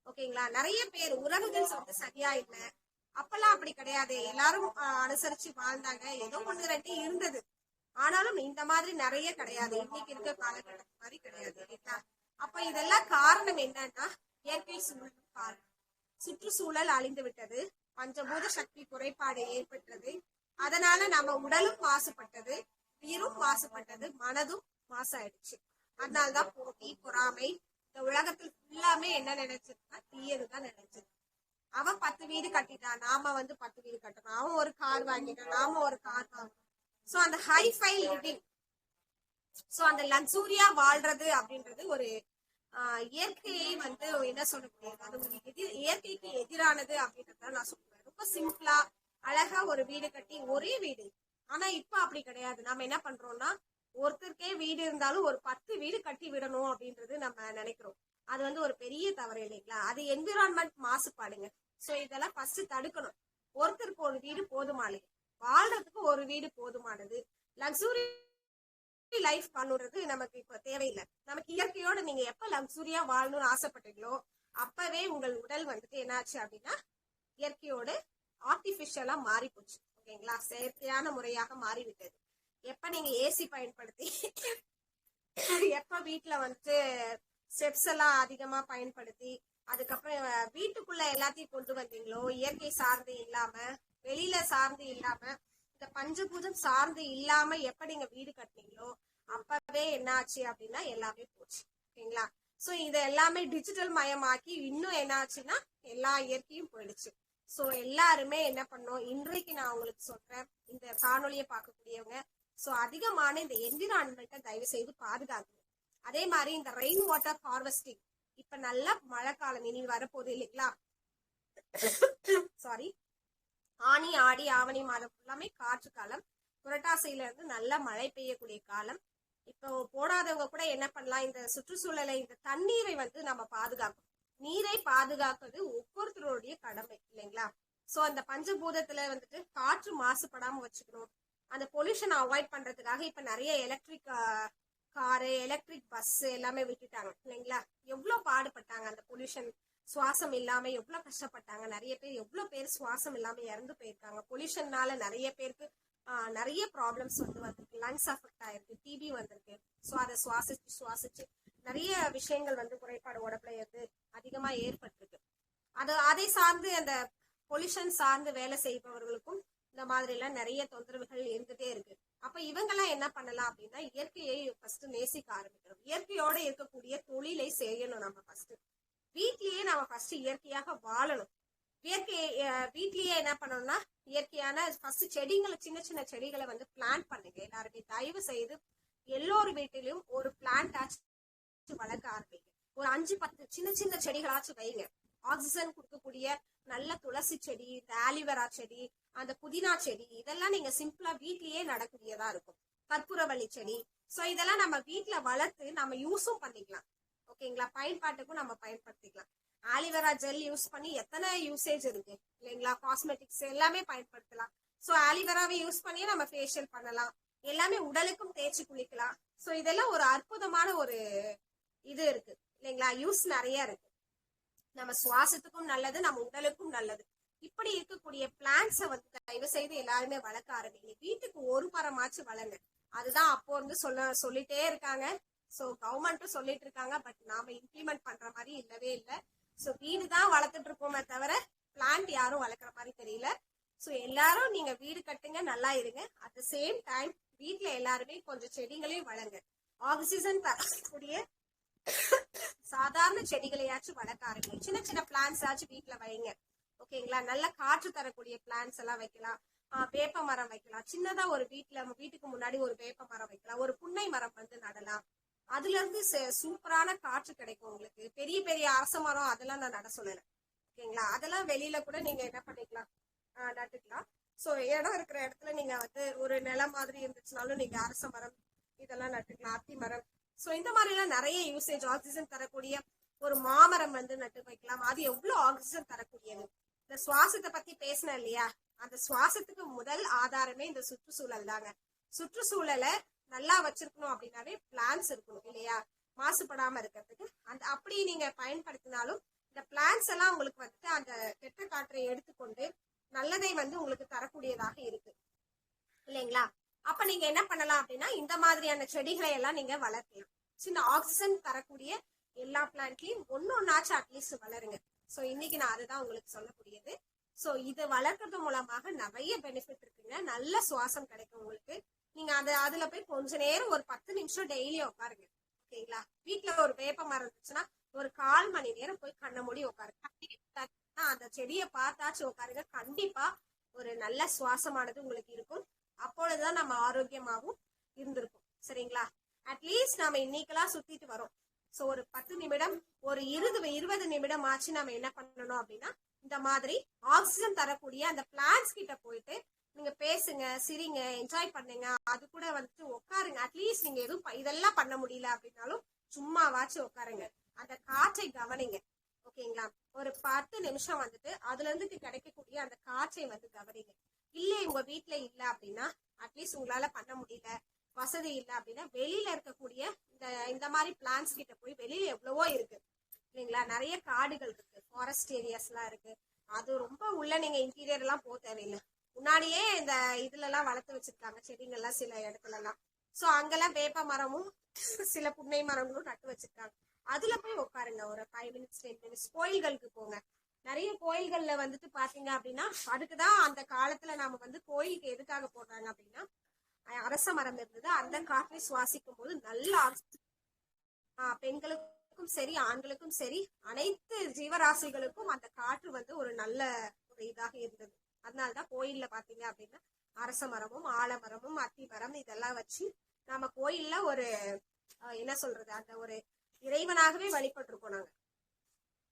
ஓகேங்களா. நிறைய பேர் உறவுகள் வந்து சரியா இல்ல. அப்பெல்லாம் அப்படி கிடையாது, எல்லாரும் அனுசரிச்சு வாழ்ந்தாங்க. ஏதோ ஒண்ணு ரெண்டு இருந்தது, ஆனாலும் இந்த மாதிரி நிறைய கிடையாது. இன்னைக்கு இருக்க காலகட்டம் மாதிரி கிடையாது இல்லைங்களா. அப்ப இதெல்லாம் காரணம் என்னன்னா இயற்கை சூழல் காரணம். சுற்றுச்சூழல் அழிந்து விட்டது, பஞ்சபூத சக்தி குறைபாடு ஏற்பட்டது. அதனால நம்ம உடலும் மாசுபட்டது, உயிரும் மாசுபட்டது, மனதும் மாசாயிடுச்சு. அதனால்தான் போட்டி பொறாமை இந்த உலகத்தில் ஃபுல்லாமே என்ன நினைச்சிருக்கா, தீயதுதான் நினைச்சது. அவன் 10 வீடு கட்டிட்டான், நாம வந்து 10 வீடு கட்டணும். அவன் ஒரு கார் வாங்கிட்டான், நாம ஒரு கார் வாங்கணும். சோ அந்த ஹைஃபை லிவிங், சோ அந்த லக்ஸூரியா வாழ்றது அப்படின்றது ஒரு இயற்கையை வந்து என்ன சொல்ல முடியாது, அது ஒரு இயற்கைக்கு எதிரானது அப்படின்றத நான் சொல்லுவேன். ரொம்ப சிம்பிளா அழகா ஒரு வீடு கட்டி ஒரே வீடு. ஆனா இப்ப அப்படி கிடையாது. நம்ம என்ன பண்றோம்னா ஒருத்தருக்கே வீடு இருந்தாலும் ஒரு 10 வீடு கட்டி விடணும் அப்படின்றது நம்ம நினைக்கிறோம். அது வந்து ஒரு பெரிய தவறு இல்லைங்களா. அது என்விரான்மெண்ட் மாசுபாடுங்க. சோ இதெல்லாம் ஃபர்ஸ்ட் தடுக்கணும். ஒருத்தருக்கு ஒரு வீடு போதுமானது, வாழ்றதுக்கு ஒரு வீடு போதுமானது. லக்ஸுரி லைஃப் பண்ணுறது நமக்கு இப்ப தேவையில்லை. நமக்கு இயற்கையோட நீங்க எப்ப லக்ஸுரியா வாழணும்னு ஆசைப்பட்டீங்களோ அப்பவே உங்கள் உடல் வந்துட்டு என்னாச்சு அப்படின்னா இயற்கையோடு ஆர்டிபிஷியலா மாறி போச்சு, ஓகேங்களா. செயற்கையான முறையாக மாறிவிட்டது. எப்ப நீங்க ஏசி பயன்படுத்தி எப்ப வீட்டுல வந்துட்டு ஸ்டெப்ஸ் எல்லாம் அதிகமா பயன்படுத்தி அதுக்கப்புறம் வீட்டுக்குள்ள எல்லாத்தையும் கொண்டு வந்தீங்களோ, இயற்கை சார்ந்து இல்லாம வெளியில சார்ந்து இல்லாம இந்த பஞ்சபூதம் சார்ந்து இல்லாம எப்ப நீங்க வீடு கட்டினீங்களோ அப்பவே என்ன ஆச்சு அப்படின்னா எல்லாமே போச்சு, ஓகேங்களா. சோ இத எல்லாமே டிஜிட்டல் மயமாக்கி இன்னும் என்ன ஆச்சுன்னா எல்லா இயற்கையும் போயிடுச்சு. சோ எல்லாருமே என்ன பண்ணோம், இன்றைக்கு நான் உங்களுக்கு சொல்றேன், இந்த காணொலியை பார்க்கக்கூடியவங்க சோ அதிகமான இந்த என்விரான்மெண்ட்டை தயவு செய்து பாதுகாக்கணும். அதே மாதிரி இந்த ரெயின் வாட்டர் ஹார்வெஸ்டிங், இப்ப நல்ல மழை காலம் இனி வரப்போகுது இல்லைங்களா. சாரி, ஆனி ஆடி ஆவணி மாதம் எல்லாமே காற்று காலம். புரட்டாசியில இருந்து நல்ல மழை பெய்யக்கூடிய காலம். இப்போ போடாதவங்க கூட என்ன பண்ணலாம், இந்த சுற்றுச்சூழலை இந்த தண்ணீரை வந்து நம்ம பாதுகாக்கணும். நீரை பாதுகாப்பது ஒவ்வொருத்தருடைய கடமை இல்லைங்களா. சோ அந்த பஞ்சபூதத்துல வந்துட்டு காற்று மாசுபடாம வச்சுக்கணும். அந்த பொல்யூஷன் அவாய்ட் பண்றதுக்காக இப்ப நிறைய எலக்ட்ரிக் காரு, எலக்ட்ரிக் பஸ் எல்லாமே விட்டுட்டாங்க இல்லைங்களா. எவ்வளவு பாடுபட்டாங்க அந்த பொல்யூஷன், சுவாசம் இல்லாம எவ்வளவு கஷ்டப்பட்டாங்க. நிறைய பேர் எவ்வளவு பேர் சுவாசம் இல்லாம இறந்து போயிருக்காங்க. பொல்யூஷன்னால நிறைய பேருக்கு நிறைய ப்ராப்ளம்ஸ் வந்து வந்திருக்கு. லங்ஸ் அஃபெக்ட் ஆயிருக்கு, டிபி வந்திருக்கு. ஸோ அதை சுவாசிச்சு நிறைய விஷயங்கள் வந்து குறைபாடு உடம்புல இருந்து அதிகமா ஏற்பட்டிருக்கு. அதை சார்ந்து அந்த பொல்யூஷன் சார்ந்து வேலை செய்பவர்களுக்கும் இந்த மாதிரி எல்லாம் நிறைய தொந்தரவுகள் இருந்துட்டே இருக்கு. அப்ப இவங்கெல்லாம் என்ன பண்ணலாம் அப்படின்னா இயற்கையை ஃபர்ஸ்ட் நேசிக்க ஆரம்பிக்கணும். இயற்கையோட இருக்கக்கூடிய தொழிலை செய்யணும். நம்ம ஃபர்ஸ்ட் வீட்லயே நம்ம ஃபர்ஸ்ட் இயற்கையாக வாழணும். வீட்லயே என்ன பண்ணணும்னா இயற்கையான ஃபர்ஸ்ட் செடிகளை, சின்ன சின்ன செடிகளை வந்து பிளான்ட் பண்ணுங்க. எல்லாருமே தயவு செய்து எல்லோரு வீட்டிலும் ஒரு பிளான்ட் ஆச்சு வளர்க்க ஆரம்பிங்க. ஒரு 5-10 சின்ன சின்ன செடிகளாச்சும் வைங்க. ஆக்சிஜன் கொடுக்கக்கூடிய நல்ல துளசி செடி, இந்த ஆலிவேரா செடி, அந்த புதினா செடி, இதெல்லாம் நீங்க சிம்பிளா வீட்லயே நடக்கூடியதா இருக்கும். கற்பூரவள்ளி செடி. சோ இதெல்லாம் நம்ம வீட்டுல வளர்த்து நம்ம யூஸும் பண்ணிக்கலாம், ஓகேங்களா. பயன்பாட்டுக்கும் நம்ம பயன்படுத்திக்கலாம். ஆலிவேரா ஜெல் யூஸ் பண்ணி எத்தனை யூசேஜ் இருக்கு இல்லைங்களா. காஸ்மெட்டிக்ஸ் எல்லாமே பயன்படுத்தலாம். சோ ஆலிவேராவை யூஸ் பண்ணி நம்ம ஃபேஷியல் பண்ணலாம். எல்லாமே உடலுக்கும் தேய்ச்சி குளிக்கலாம். சோ இதெல்லாம் ஒரு அற்புதமான ஒரு இது இருக்கு இல்லைங்களா. யூஸ் நிறைய இருக்கு. நம்ம சுவாசத்துக்கும் நல்லது, நம்ம உடலுக்கும் நல்லது. இப்படி இருக்கக்கூடிய பிளான்ட்ஸை வந்து தயவு செய்து எல்லாருமே வளர்க்க ஆரம்பிங்க. வீட்டுக்கு ஒரு மரமாச்சு வளங்க. அதுதான் அப்போ இருந்து சொல்லிட்டே இருக்காங்க. ஸோ கவர்மெண்ட்டும் சொல்லிட்டு இருக்காங்க. பட் நாம இம்ப்ளிமெண்ட் பண்ற மாதிரி இல்லவே இல்லை. ஸோ வீடு தான் வளர்த்துட்டு இருக்கோமே தவிர பிளான்ட் யாரும் வளர்க்குற மாதிரி தெரியல. ஸோ எல்லாரும் நீங்க வீடு கட்டுங்க, நல்லா இருங்க. அட் த சேம் டைம் வீட்டுல எல்லாருமே கொஞ்சம் செடிகளையும் வளங்க. ஆக்சிஜன் தரக்கூடிய சாதாரண செடிகளையாச்சும் வளர்க்க ஆரம்பிங்க. சின்ன சின்ன பிளான்ஸ் ஆச்சும் வீட்டுல வைங்க. ஓகேங்களா? நல்ல காற்று தரக்கூடிய பிளான்ஸ் எல்லாம் வைக்கலாம். வேப்ப மரம் வைக்கலாம். சின்னதா ஒரு வீட்டுக்கு முன்னாடி ஒரு வேப்ப மரம் வைக்கலாம். ஒரு புன்னை மரம் வந்து நடலாம். அதுல இருந்து சூப்பரான காற்று கிடைக்கும் உங்களுக்கு. பெரிய பெரிய அரச மரம் அதெல்லாம் நான் நட சொல்லல. ஓகேங்களா? அதெல்லாம் வெளியில கூட நீங்க என்ன பண்ணிக்கலாம், நட்டுக்கலாம். ஸோ இடம் இருக்கிற இடத்துல நீங்க வந்து ஒரு நிலம் மாதிரி இருந்துச்சுனாலும் நீங்க அரச மரம் இதெல்லாம் நட்டுக்கலாம். அத்தி மரம். ஸோ இந்த மாதிரி எல்லாம் நிறைய யூசேஜ். ஆக்சிஜன் தரக்கூடிய ஒரு மாமரம் வந்து நட்டு வைக்கலாம். அது எவ்வளவு ஆக்சிஜன் தரக்கூடியது. இந்த சுவாசத்தை பத்தி பேசினேன் இல்லையா? அந்த சுவாசத்துக்கு முதல் ஆதாரமே இந்த சுற்றுச்சூழல் தாங்க. சுற்றுச்சூழலை நல்லா வச்சிருக்கணும் அப்படின்னாவே பிளான்ஸ் இருக்கணும் இல்லையா? மாசுபடாம இருக்கிறதுக்கு. அப்படி நீங்க பயன்படுத்தினாலும் இந்த பிளான்ஸ் எல்லாம் உங்களுக்கு வந்துட்டு அந்த கெட்ட காற்றை எடுத்துக்கொண்டு நல்லதை வந்து உங்களுக்கு தரக்கூடியதாக இருக்கு இல்லைங்களா? அப்ப நீங்க என்ன பண்ணலாம் அப்படின்னா இந்த மாதிரியான செடிகளை எல்லாம் நீங்க வளர்க்கலாம். சின்ன ஆக்சிஜன் தரக்கூடிய எல்லா பிளான்ட்லயும் ஒன்னாச்சும் அட்லீஸ்ட் வளருங்க. ஸோ இன்னைக்கு நான் அதுதான் உங்களுக்கு சொல்லக்கூடியது. ஸோ இது வளர்க்கறது மூலமாக நிறைய பெனிஃபிட் இருக்குங்க. நல்ல சுவாசம் கிடைக்கும் உங்களுக்கு. நீங்க அதுல போய் கொஞ்ச நேரம் ஒரு 10 நிமிஷம் டெய்லி உட்காருங்க. ஓகேங்களா? வீட்டுல ஒரு வேப்ப மரம் இருந்துச்சுன்னா ஒரு 1/4 மணி நேரம் போய் கண்ண மூடி உட்காருங்க. அந்த செடியை பார்த்தாச்சும் உட்காருங்க. கண்டிப்பா ஒரு நல்ல சுவாசமானது உங்களுக்கு இருக்கும். அப்பொழுதுதான் நம்ம ஆரோக்கியமாகவும் இருந்திருக்கும். சரிங்களா? அட்லீஸ்ட் நம்ம இன்னைக்கெல்லாம் சுத்திட்டு வரோம். ஸோ ஒரு 10 நிமிடம், ஒரு 20 நிமிடம் ஆச்சு நம்ம என்ன பண்ணணும் அப்படின்னா இந்த மாதிரி ஆக்சிஜன் தரக்கூடிய அந்த பிளான்ஸ் கிட்ட போயிட்டு நீங்க பேசுங்க, சிரிங்க, என்ஜாய் பண்ணுங்க. அது கூட வந்துட்டு உட்காருங்க. அட்லீஸ்ட் நீங்க எதுவும் இதெல்லாம் பண்ண முடியல அப்படின்னாலும் சும்மாவாச்சும் உட்காருங்க. அந்த காற்றை கவனிங்க. ஓகேங்களா? ஒரு 10 நிமிஷம் வந்துட்டு அதுல இருந்து கிடைக்கக்கூடிய அந்த காற்றை வந்து கவனிங்க. இல்ல உங்க வீட்டுல இல்ல அப்படின்னா அட்லீஸ்ட் உங்களால பண்ண முடியல, வசதி இல்லை அப்படின்னா வெளியில இருக்கக்கூடிய இந்த மாதிரி பிளான்ஸ் கிட்ட போய் வெளியில எவ்வளவோ இருக்கு இல்லைங்களா? நிறைய காடுகள் இருக்கு, ஃபாரஸ்ட் ஏரியாஸ் எல்லாம் இருக்கு. அது ரொம்ப உள்ள நீங்க இன்டீரியர் எல்லாம் போக தேவையில்லை. முன்னாடியே இந்த இதுல எல்லாம் வளர்த்து வச்சிருக்காங்க செடிங்கள்லாம் சில இடத்துல எல்லாம். சோ அங்கெல்லாம் வேப்ப மரமும் சில புன்னை மரங்களும் நட்டு வச்சிருக்காங்க. அதுல போய் உட்காருங்க. ஒரு 5 மினிட்ஸ் 10 மினிட்ஸ். கோயில்களுக்கு போங்க. நிறைய கோயில்கள்ல வந்துட்டு பாத்தீங்க அப்படின்னா அதுக்குதான் அந்த காலத்துல நாம வந்து கோயிலுக்கு எதுக்காக போடுறாங்க அப்படின்னா அரச மரம் இருந்தது. அந்த காற்றை சுவாசிக்கும் போது நல்ல பெண்களுக்கும் சரி ஆண்களுக்கும் சரி அனைத்து ஜீவராசிகளுக்கும் அந்த காற்று வந்து ஒரு நல்ல ஒரு இதாக இருந்தது. அதனாலதான் கோயில்ல பாத்தீங்க அப்படின்னா அரச மரமும் ஆலமரமும் அத்தி மரம் இதெல்லாம் வச்சு நம்ம கோயில்ல ஒரு என்ன சொல்றது அந்த ஒரு இறைவனாகவே வழிபட்டு இருக்கோம். நாங்க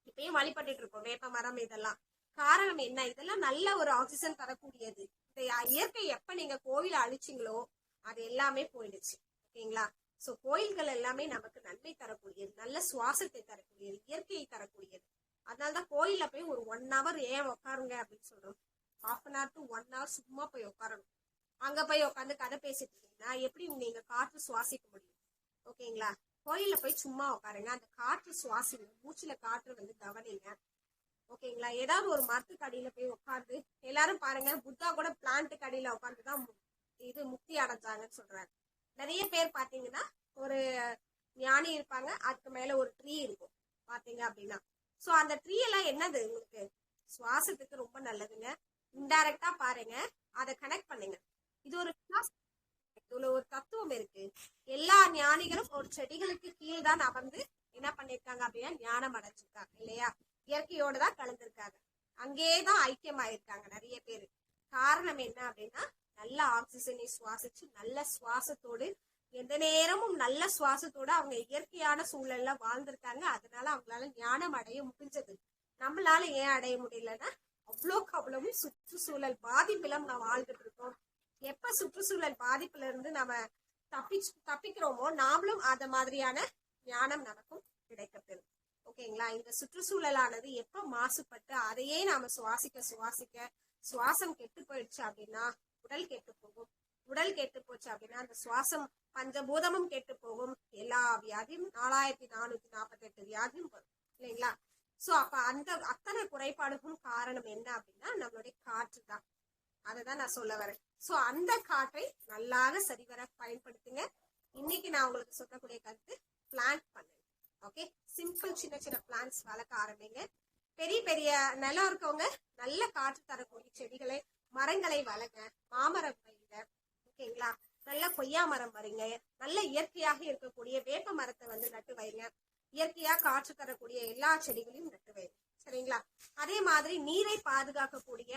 இப்பயும் வழிபட்டு இருக்கோம் வேப்ப மரம் இதெல்லாம். காரணம் என்ன? இதெல்லாம் நல்ல ஒரு ஆக்சிஜன் தரக்கூடியது. இந்த இயற்கை எப்ப நீங்க கோயில அழிச்சிங்களோ அது எல்லாமே போயிடுச்சு. ஓகேங்களா? சோ கோயில்கள் எல்லாமே நமக்கு நன்மை தரக்கூடியது, நல்ல சுவாசத்தை தரக்கூடியது, இயற்கையை தரக்கூடியது. அதனாலதான் கோயில்ல போய் ஒரு 1 hour ஏன் உட்காருங்க அப்படின்னு சொல்றோம். 1/2 hour to 1 hour சும்மா போய் உட்காரணும். அங்க போய் உட்காந்து கதை பேசிட்டு இருக்கீங்கன்னா எப்படி நீங்க காற்று சுவாசிக்க முடியும்? ஓகேங்களா? கோயில்ல போய் சும்மா உட்காருங்க. அந்த காற்று சுவாசிங்க. மூச்சுல காற்று வந்து கவனிங்க. ஓகேங்களா? ஏதாவது ஒரு மரத்துக்கு அடியில போய் உட்காந்து எல்லாரும் பாருங்க, புத்தா கூட பிளான்ட்டுக்கு அடியில உட்காந்துதான் இது முக்தி அடைஞ்சாங்கன்னு சொல்றாங்க. நிறைய பேர் பாத்தீங்கன்னா ஒரு ஞானி இருப்பாங்க, அதுக்கு மேல ஒரு ட்ரீ இருக்கும் பாத்தீங்க அப்படின்னா. சோ அந்த ட்ரீ எல்லாம் என்னது உங்களுக்கு சுவாசத்துக்கு ரொம்ப நல்லதுங்க. இன்டைரக்டா பாருங்க, அதை கனெக்ட் பண்ணுங்க. இது ஒரு இதுல ஒரு தத்துவம் இருக்கு. எல்லா ஞானிகளும் ஒரு செடிகளுக்கு கீழ் தான் அமர்ந்து என்ன பண்ணிருக்காங்க அப்படின்னா ஞானம் அடைஞ்சிருக்காங்க இல்லையா? இயற்கையோட தான் கலந்துருக்காங்க. அங்கேதான் ஐக்கியமாயிருக்காங்க நிறைய பேரு. காரணம் என்ன அப்படின்னா நல்ல ஆக்சிஜனை சுவாசிச்சு நல்ல சுவாசத்தோடு எந்த நேரமும் நல்ல சுவாசத்தோட அவங்க இயற்கையான சூழல்ல வாழ்ந்திருக்காங்க. அதனால அவங்களால ஞானம் அடைய முடிஞ்சது. நம்மளால ஏன் அடைய முடியலன்னா அவ்வளோக்கு அவ்வளவும் சுற்றுச்சூழல் பாதிப்புல நம்ம வாழ்ந்துட்டு இருக்கோம். எப்ப சுற்றுச்சூழல் பாதிப்புல இருந்து நம்ம தப்பிக்கிறோமோ நாமளும் அத மாதிரியான ஞானம் நமக்கும் கிடைக்கப்பெறும். ஓகேங்களா? இந்த சுற்றுச்சூழலானது எப்ப மாசுபட்டு அதையே நாம சுவாசிக்க சுவாசம் கெட்டு போயிடுச்சு அப்படின்னா உடல் கெட்டு போகும். உடல் கெட்டு போச்சு அப்படின்னா அந்த சுவாசம் பஞ்சபூதமும் கெட்டு போகும். எல்லா வியாதியும் 4448 வியாதியும் வரும் இல்லைங்களா? சோ அப்ப அந்த அத்தனை குறைபாடுகளும் காரணம் என்ன அப்படின்னா நம்மளுடைய காற்று தான். அததான் நான் சொல்ல வரேன். சோ அந்த காற்றை நல்லாக சரிவர பயன்படுத்துங்க. இன்னைக்கு நான் உங்களுக்கு சொல்லக்கூடிய கருத்து, பிளான்ட் பண்ணுங்க. ஓகே, சிம்பிள் சின்ன சின்ன பிளான்ட்ஸ் வளர்க்க ஆரம்பிங்க. பெரிய பெரிய நிலம் இருக்கவங்க நல்ல காற்று தரக்கூடிய செடிகளை மரங்களை வளங்க. மாமரம் வைங்க. ஓகேங்களா, நல்ல கொய்யா மரம் வரீங்க. நல்ல இயற்கையாக இருக்கக்கூடிய வேப்ப மரத்தை வந்து நட்டு வைங்க. இயற்கையா காற்று தரக்கூடிய எல்லா செடிகளையும் நட்டு வைங்க. சரிங்களா, அதே மாதிரி நீரை பாதுகாக்கக்கூடிய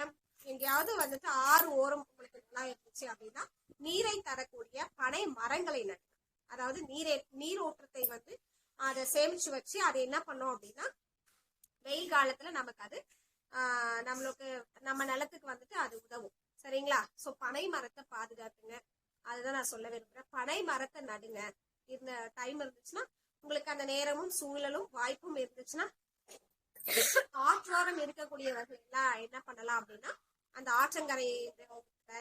எங்கேயாவது வந்துட்டு ஆறு ஓரம் உங்களுக்கு நல்லா இருந்துச்சு அப்படின்னா நீரை தரக்கூடிய பனை மரங்களை நட்டு, அதாவது நீரோட்டத்தை வந்து அதை சேமிச்சு வச்சு அதை என்ன பண்ணோம் அப்படின்னா வெயில் காலத்துல நமக்கு அது நம்மளுக்கு நம்ம நிலத்துக்கு வந்துட்டு அது உதவும். சரிங்களா, சோ பனை மரத்தை பாதுகாத்துங்க. அதுதான் நான் சொல்ல விரும்புறேன். பனை மரத்தை நடுங்க. இந்த டைம் இருந்துச்சுன்னா உங்களுக்கு அந்த நேரமும் சூழலும் வாய்ப்பும் இருந்துச்சுன்னா ஆற்றோரம் இருக்கக்கூடியவர்கள் எல்லாம் என்ன பண்ணலாம் அப்படின்னா அந்த ஆற்றங்கரை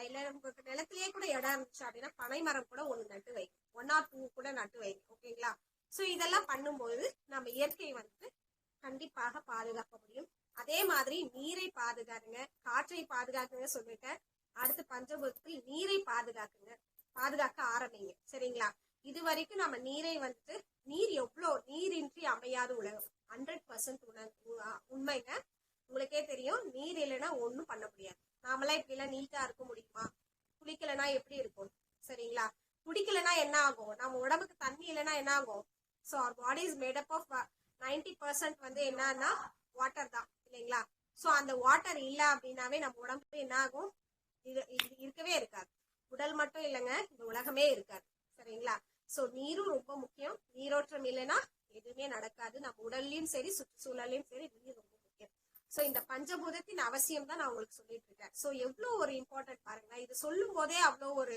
இல்ல உங்களுக்கு நிலத்திலேயே கூட இடம் இருந்துச்சு அப்படின்னா பனை மரம் கூட ஒண்ணு நட்டு வைங்க. 1 or 2 கூட நட்டு வைங்க. ஓகேங்களா, சோ இதெல்லாம் பண்ணும்போது நம்ம இயற்கையை வந்து கண்டிப்பாக பாதுகாக்க முடியும். அதே மாதிரி நீரை பாதுகாருங்க, காற்றை பாதுகாக்குங்க சொல்லிட்டேன். அடுத்து பஞ்சபூதத்தில் நீரை பாதுகாக்க ஆரம்பிங்க. சரிங்களா, இது வரைக்கும் நம்ம நீரை வந்துட்டு நீர் எவ்வளவு நீரின்றி அமையாத உலகம் 100% உண்மைங்க. உங்களுக்கே தெரியும், நீர் இல்லைன்னா ஒண்ணும் பண்ண முடியாது. நாமெல்லாம் இப்படி எல்லாம் நீட்டா இருக்க முடியுமா? குளிக்கலைன்னா எப்படி இருக்கும்? சரிங்களா, குடிக்கலைன்னா என்ன ஆகும்? நம்ம உடம்புக்கு தண்ணி இல்லைன்னா என்ன ஆகும்? So our body is made up of 90% வந்து என்னன்னா வாட்டர் தான் இல்லைங்களா. ஸோ அந்த வாட்டர் இல்லை அப்படின்னாவே நம்ம உடம்புக்கு என்ன ஆகும்? இருக்கவே இருக்காது. உடல் மட்டும் இல்லைங்க, இந்த உலகமே இருக்காது. சரிங்களா, சோ நீரும் ரொம்ப முக்கியம். நீரோற்றம் இல்லைன்னா எதுவுமே நடக்காது. நம்ம உடல்லையும் சரி சுற்றுச்சூழலையும் சரி நீர் ரொம்ப முக்கியம். சோ இந்த பஞ்சபூதத்தின் அவசியம் தான் நான் உங்களுக்கு சொல்லிட்டு இருக்கேன். சோ எவ்வளவு ஒரு இம்பார்ட்டன்ட் பாருங்க. இது சொல்லும் போதே அவ்வளவு ஒரு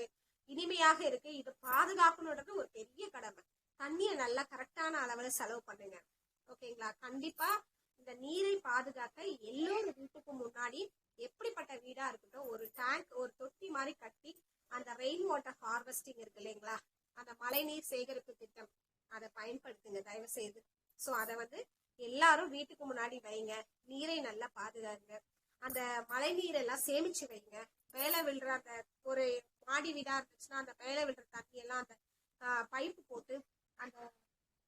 இனிமையாக இருக்கு. இது பாதுகாக்கணுன்றது ஒரு பெரிய கடமை. தண்ணியை நல்லா கரெக்டான அளவுல செலவு பண்ணுங்க. ஓகேங்களா, கண்டிப்பா இந்த நீரை பாதுகாக்க எல்லோரும் வீட்டுக்கு முன்னாடி எப்படிப்பட்ட வீடா இருக்கட்டும் ஒரு டேங்க் ஒரு தொட்டி மாதிரி கட்டி அந்த ரெயின் வாட்டர் ஹார்வெஸ்டிங் இருக்கு இல்லைங்களா, அந்த மழை நீர் சேகரிப்பு திட்டம் அதை பயன்படுத்துங்க தயவு செய்து. சோ அதை வந்து எல்லாரும் வீட்டுக்கு முன்னாடி வைங்க. நீரை நல்லா பாதுகாருங்க. அந்த மழை நீர் எல்லாம் சேமிச்சு வைங்க. மேல விழுற அந்த ஒரு மாடி வீடா இருந்துச்சுன்னா அந்த மேல விழுற தண்ணி எல்லாம் அந்த பைப்பு போட்டு அந்த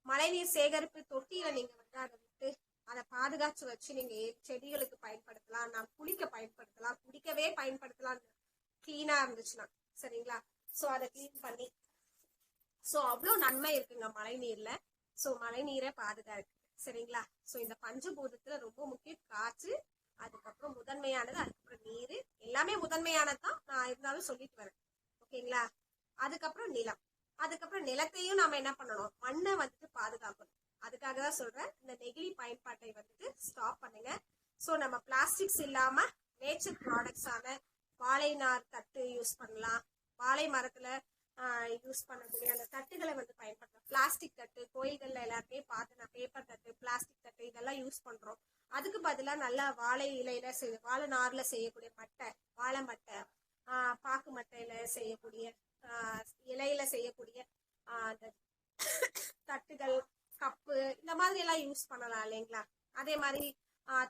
மழைநீர் சேகரிப்பு தொட்டியில நீங்க வந்து அதை விட்டு அதை பாதுகாத்து வச்சு நீங்க செடிகளுக்கு பயன்படுத்தலாம். நாம் குளிக்க பயன்படுத்தலாம், குடிக்கவே பயன்படுத்தலாம் கிளீனா இருந்துச்சுன்னா. சரிங்களா, சோ அதை கிளீன் பண்ணி சோ அவ்வளவு நன்மை இருக்குங்க மழை நீர்ல. சோ மழை நீரை பாதுகாக்கு. சரிங்களா, சோ இந்த பஞ்சபூதத்துல ரொம்ப முக்கியம் காற்று, அதுக்கப்புறம் முதன்மையானது, அதுக்கப்புறம் நீர். எல்லாமே முதன்மையானதுதான், நான் இருந்தாலும் சொல்லிட்டு வரேன். ஓகேங்களா, அதுக்கப்புறம் நிலம். அதுக்கப்புறம் நிலத்தையும் நாம என்ன பண்ணணும், மண்ணை வந்துட்டு பாதுகாக்கணும். அதுக்காக தான் சொல்றேன், இந்த நெகிழி பயன்பாட்டை வந்துட்டு ஸ்டாப் பண்ணுங்க. சோ நம்ம பிளாஸ்டிக்ஸ் இல்லாம நேச்சர் ப்ராடக்ட்ஸ் ஆன வாழை நார் தட்டு யூஸ் பண்ணலாம். வாழை மரத்துல யூஸ் பண்ணக்கூடிய அந்த தட்டுகளை வந்து பயன்படுத்தலாம். பிளாஸ்டிக் தட்டு கோயில்கள்ல எல்லாருமே பார்த்து நான் பேப்பர் தட்டு பிளாஸ்டிக் தட்டு இதெல்லாம் யூஸ் பண்றோம். அதுக்கு பதிலா நல்லா வாழை இலையில வாழை நார்ல செய்யக்கூடிய மட்டை, வாழை மட்டை, பாக்கு மட்டையில செய்யக்கூடிய இலையில செய்யக்கூடிய அந்த தட்டுகள் கப்பு இந்த மாதிரி எல்லாம் யூஸ் பண்ணலாம் இல்லைங்களா. அதே மாதிரி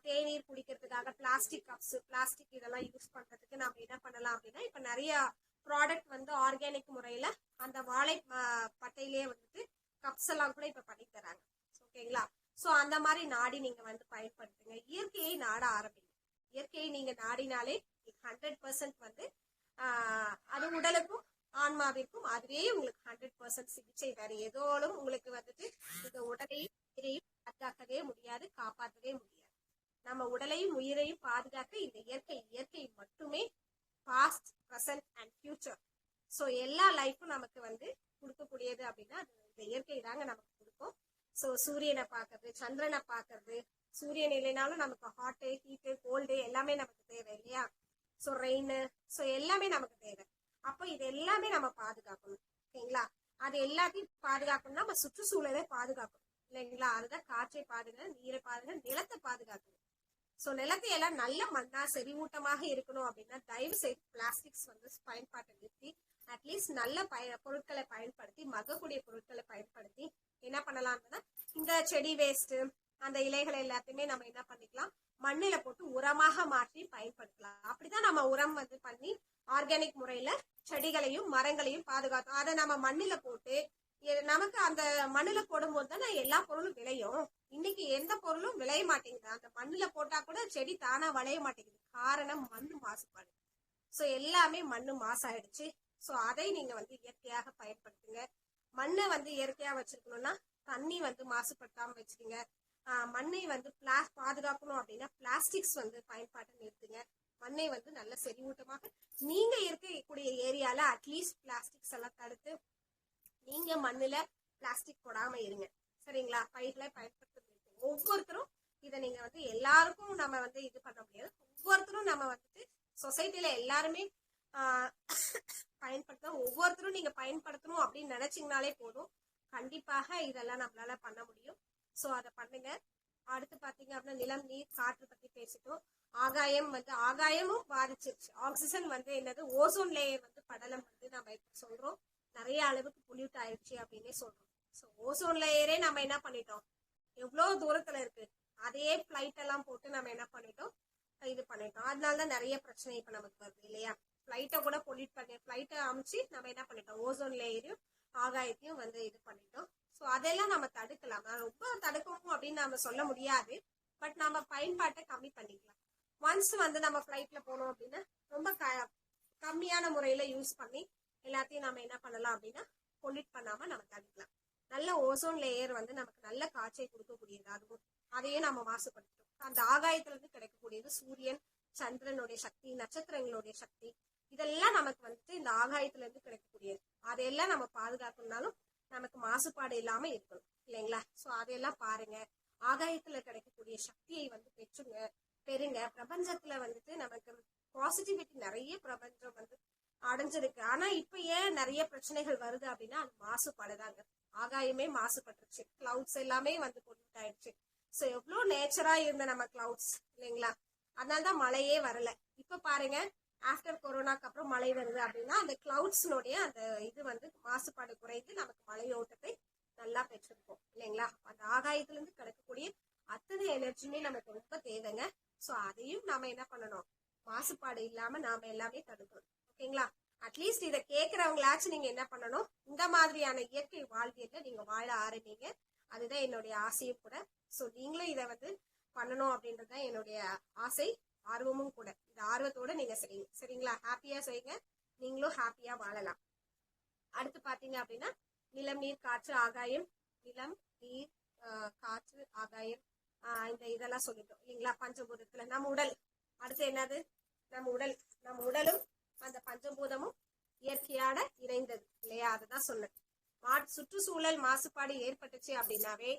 தேநீர் குடிக்கிறதுக்காக பிளாஸ்டிக் கப்ஸ் பிளாஸ்டிக் இதெல்லாம் யூஸ் பண்றதுக்கு நம்ம என்ன பண்ணலாம் அப்படின்னா இப்ப நிறைய ப்ராடக்ட் வந்து ஆர்கானிக் முறையில அந்த வாழை பட்டையிலேயே வந்துட்டு கப்ஸ் எல்லாம் கூட இப்ப பண்ணி தராங்க. ஓகேங்களா, சோ அந்த மாதிரி நாடி நீங்க வந்து பயன்படுத்துங்க. இயற்கையை நாட ஆரம்பிங்க. இயற்கையை நீங்க நாடினாலே 100% வந்து அது உடலுக்கும் ஆன்மாவிற்கும் அதுவே உங்களுக்கு 100% சிகிச்சை. வேற ஏதோலும் உங்களுக்கு வந்துட்டு இந்த உடலையும் உயிரையும் பாதுகாக்கவே முடியாது, காப்பாற்றவே முடியாது. நம்ம உடலையும் உயிரையும் பாதுகாக்க இந்த இயற்கை மட்டுமே past present and future. So எல்லா லைஃப்பும் நமக்கு வந்து கொடுக்கக்கூடியது அப்படின்னா இந்த இயற்கை தாங்க நமக்கு கொடுக்கும். ஸோ சூரியனை பார்க்கறது, சந்திரனை பார்க்கறது, சூரியன் இல்லைனாலும் நமக்கு ஹாட்டு ஹீட்டு கோல்டு எல்லாமே நமக்கு தேவை இல்லையா. ஸோ ரெயின், ஸோ எல்லாமே நமக்கு தேவை. அப்போ இது எல்லாமே நம்ம பாதுகாக்கணும். ஓகேங்களா, அது எல்லாத்தையும் பாதுகாக்கணும்னா நம்ம சுற்றுச்சூழலை பாதுகாக்கணும் இல்லைங்களா. அதுதான் காற்றை பாதுகாக்க, நீரை பாதுகாக்க, நிலத்தை பாதுகாக்கணும். சோ நிலத்தை எல்லாம் நல்ல மண்ணா செறிவூட்டமாக இருக்கணும் அப்படின்னா தயவு செய்து பிளாஸ்டிக்ஸ் வந்து பயன்பாட்டை நிறுத்தி அட்லீஸ்ட் நல்ல பொருட்களை பயன்படுத்தி மக்கக்கூடிய பொருட்களை பயன்படுத்தி என்ன பண்ணலாம்னா இந்த செடி வேஸ்ட் அந்த இலைகளை எல்லாத்தையுமே நம்ம என்ன பண்ணிக்கலாம், மண்ணில போட்டு உரமாக மாற்றி பயன்படுத்தலாம். அப்படிதான் நம்ம உரம் வந்து பண்ணி ஆர்கானிக் முறையில செடிகளையும் மரங்களையும் பாதுகாத்தோம். அதை நம்ம மண்ணில போட்டு நமக்கு அந்த மண்ணுல போடும்போது தானே எல்லா பொருளும் விளையும். இன்னைக்கு எந்த பொருளும் விளைய மாட்டேங்குது. அந்த மண்ணுல போட்டா கூட செடி தானா விளைய மாட்டேங்குது. காரணம் மண்ணு மாசுபாடு. சோ எல்லாமே மண்ணு மாசாயிடுச்சு. சோ அதை நீங்க வந்து இயற்கையாக பயன்படுத்துங்க. மண்ணை வந்து இயற்கையா வச்சிருக்கணும்னா தண்ணி வந்து மாசுபடுத்தாம வச்சுக்கோங்க. மண்ணை வந்து பாதுகாக்கணும் அப்படின்னா பிளாஸ்டிக்ஸ் வந்து பயன்பாட்டை நிறுத்துங்க. மண்ணை வந்து நல்ல செறிவூட்டமாக நீங்க இருக்கக்கூடிய ஏரியால அட்லீஸ்ட் பிளாஸ்டிக்ஸ் எல்லாம் தடுத்து நீங்க மண்ணுல பிளாஸ்டிக் போடாம இருங்க. சரிங்களா? பைகளை பயன்படுத்த ஒவ்வொருத்தரும் இதை நீங்க வந்து எல்லாருக்கும் நம்ம வந்து இது பண்ண முடியாது. ஒவ்வொருத்தரும் நம்ம வந்துட்டு சொசைட்டில எல்லாருமே பயன்படுத்தணும். ஒவ்வொருத்தரும் நீங்க பயன்படுத்தணும் அப்படின்னு நினைச்சீங்கனாலே போதும். கண்டிப்பாக இதெல்லாம் நம்மளால பண்ண முடியும். சோ அதை பண்ணுங்க. அடுத்து பாத்தீங்க அப்படின்னா நிலம், நீர், காற்று பத்தி பேசிட்டோம். ஆகாயமும் பாதிச்சிருச்சு. ஆக்சிஜன் வந்து என்னது, ஓசோன் லேயர் வந்து படலம் வந்து நம்ம இப்ப சொல்றோம் நிறைய அளவுக்கு பொல்யூட் ஆயிடுச்சு அப்படின்னே சொல்றோம். ஸோ ஓசோன் லேயரே நம்ம என்ன பண்ணிட்டோம், எவ்வளவு தூரத்துல இருக்கு, அதே பிளைட் எல்லாம் போட்டு நம்ம என்ன பண்ணிட்டோம், இது பண்ணிட்டோம். அதனாலதான் நிறைய பிரச்சனை இப்ப நமக்கு வருது இல்லையா? பிளைட்டை கூட பொல்யூட் பண்ணி பிளைட்டை அமைச்சு நம்ம என்ன பண்ணிட்டோம், ஓசோன் லேயரையும் ஆகாயத்தையும் வந்து இது பண்ணிட்டோம். ஸோ அதெல்லாம் நம்ம தடுக்கலாம். ரொம்ப தடுக்கணும் அப்படின்னு நம்ம சொல்ல முடியாது. பட் நம்ம பயன்பாட்டை கம்மி பண்ணிக்கலாம். ஒன்ஸ் வந்து நம்ம பிளைட்ல போனோம் அப்படின்னா ரொம்ப கம்மியான முறையில யூஸ் பண்ணி எல்லாத்தையும் நம்ம என்ன பண்ணலாம் அப்படின்னா பொல்யூட் பண்ணாம நம்ம தடுக்கலாம். நல்ல ஓசோன் லேயர் வந்து நமக்கு நல்ல காற்றை கொடுக்கக்கூடியது. அதுவும் அதையே நம்ம மாசுபடுத்துறோம். அந்த ஆகாயத்துல இருந்து கிடைக்கக்கூடியது சூரியன், சந்திரனுடைய சக்தி, நட்சத்திரங்களுடைய சக்தி, இதெல்லாம் நமக்கு வந்துட்டு இந்த ஆகாயத்துல இருந்து கிடைக்கக்கூடியது. அதையெல்லாம் நம்ம பாதுகாக்கணும்னாலும் நமக்கு மாசுபாடு இல்லாம இருக்கணும் இல்லைங்களா? சோ அதையெல்லாம் பாருங்க. ஆகாயத்துல கிடைக்கக்கூடிய சக்தியை வந்து பெறுங்க. பிரபஞ்சத்துல வந்துட்டு நமக்கு பாசிட்டிவிட்டி நிறைய பிரபஞ்சம் வந்து அடைஞ்சிருக்கு. ஆனா இப்ப ஏன் நிறைய பிரச்சனைகள் வருது அப்படின்னா அது மாசுபாடுதாங்க. ஆகாயமே மாசுபட்டுருச்சு. கிளவுட்ஸ் எல்லாமே வந்து பொல்யூட் ஆயிடுச்சு. சோ எவ்வளவு நேச்சரா இருந்த நம்ம கிளவுட்ஸ் இல்லைங்களா? அதனாலதான் மழையே வரல. இப்ப பாருங்க, ஆஃப்டர் கொரோனாக்கு அப்புறம் மழை வருது அப்படின்னா அந்த கிளவுட்ஸ்னுடைய அந்த இது வந்து மாசுபாடு குறைந்து நமக்கு மழையோட்டத்தை நல்லா பெற்றிருப்போம் இல்லைங்களா? அந்த ஆகாயத்துல இருந்து கிடைக்கக்கூடிய அத்தனை எனர்ஜியுமே நமக்கு ரொம்ப தேவைங்க. சோ அதையும் நாம என்ன பண்ணணும், மாசுபாடு இல்லாம நாம எல்லாமே தடுக்கணும். ஓகேங்களா? அட்லீஸ்ட் இதை கேட்கறவங்களாச்சும் நீங்க என்ன பண்ணணும், இந்த மாதிரியான இயற்கை வாழ்வியல்ல நீங்க வாழ ஆரம்பிங்க. அதுதான் என்னுடைய ஆசையும் கூட. சோ நீங்களும் இதை வந்து பண்ணணும் அப்படின்றதுதான் என்னுடைய ஆசை, ஆர்வமும் கூட. இந்த ஆர்வத்தோட நீங்க செய்யுங்க. சரிங்களா? ஹாப்பியா செய்யுங்க. நீங்களும் ஹாப்பியா வாழலாம். அடுத்து பாத்தீங்க அப்படின்னா நிலம், நீர், காற்று, ஆகாயம். நிலம், நீர், காற்று, ஆகாயம், இந்த இதெல்லாம் சொல்லிட்டோம் இல்லைங்களா? பஞ்சபூதத்துல நம்ம உடல். அடுத்து என்னது, நம்ம உடலும் அந்த பஞ்சபூதமும் இயற்கையான இணைந்தது இல்லையா? அதுதான் சொன்னேன். சுற்றுச்சூழல் மாசுபாடு ஏற்பட்டுச்சு அப்படின்னாவே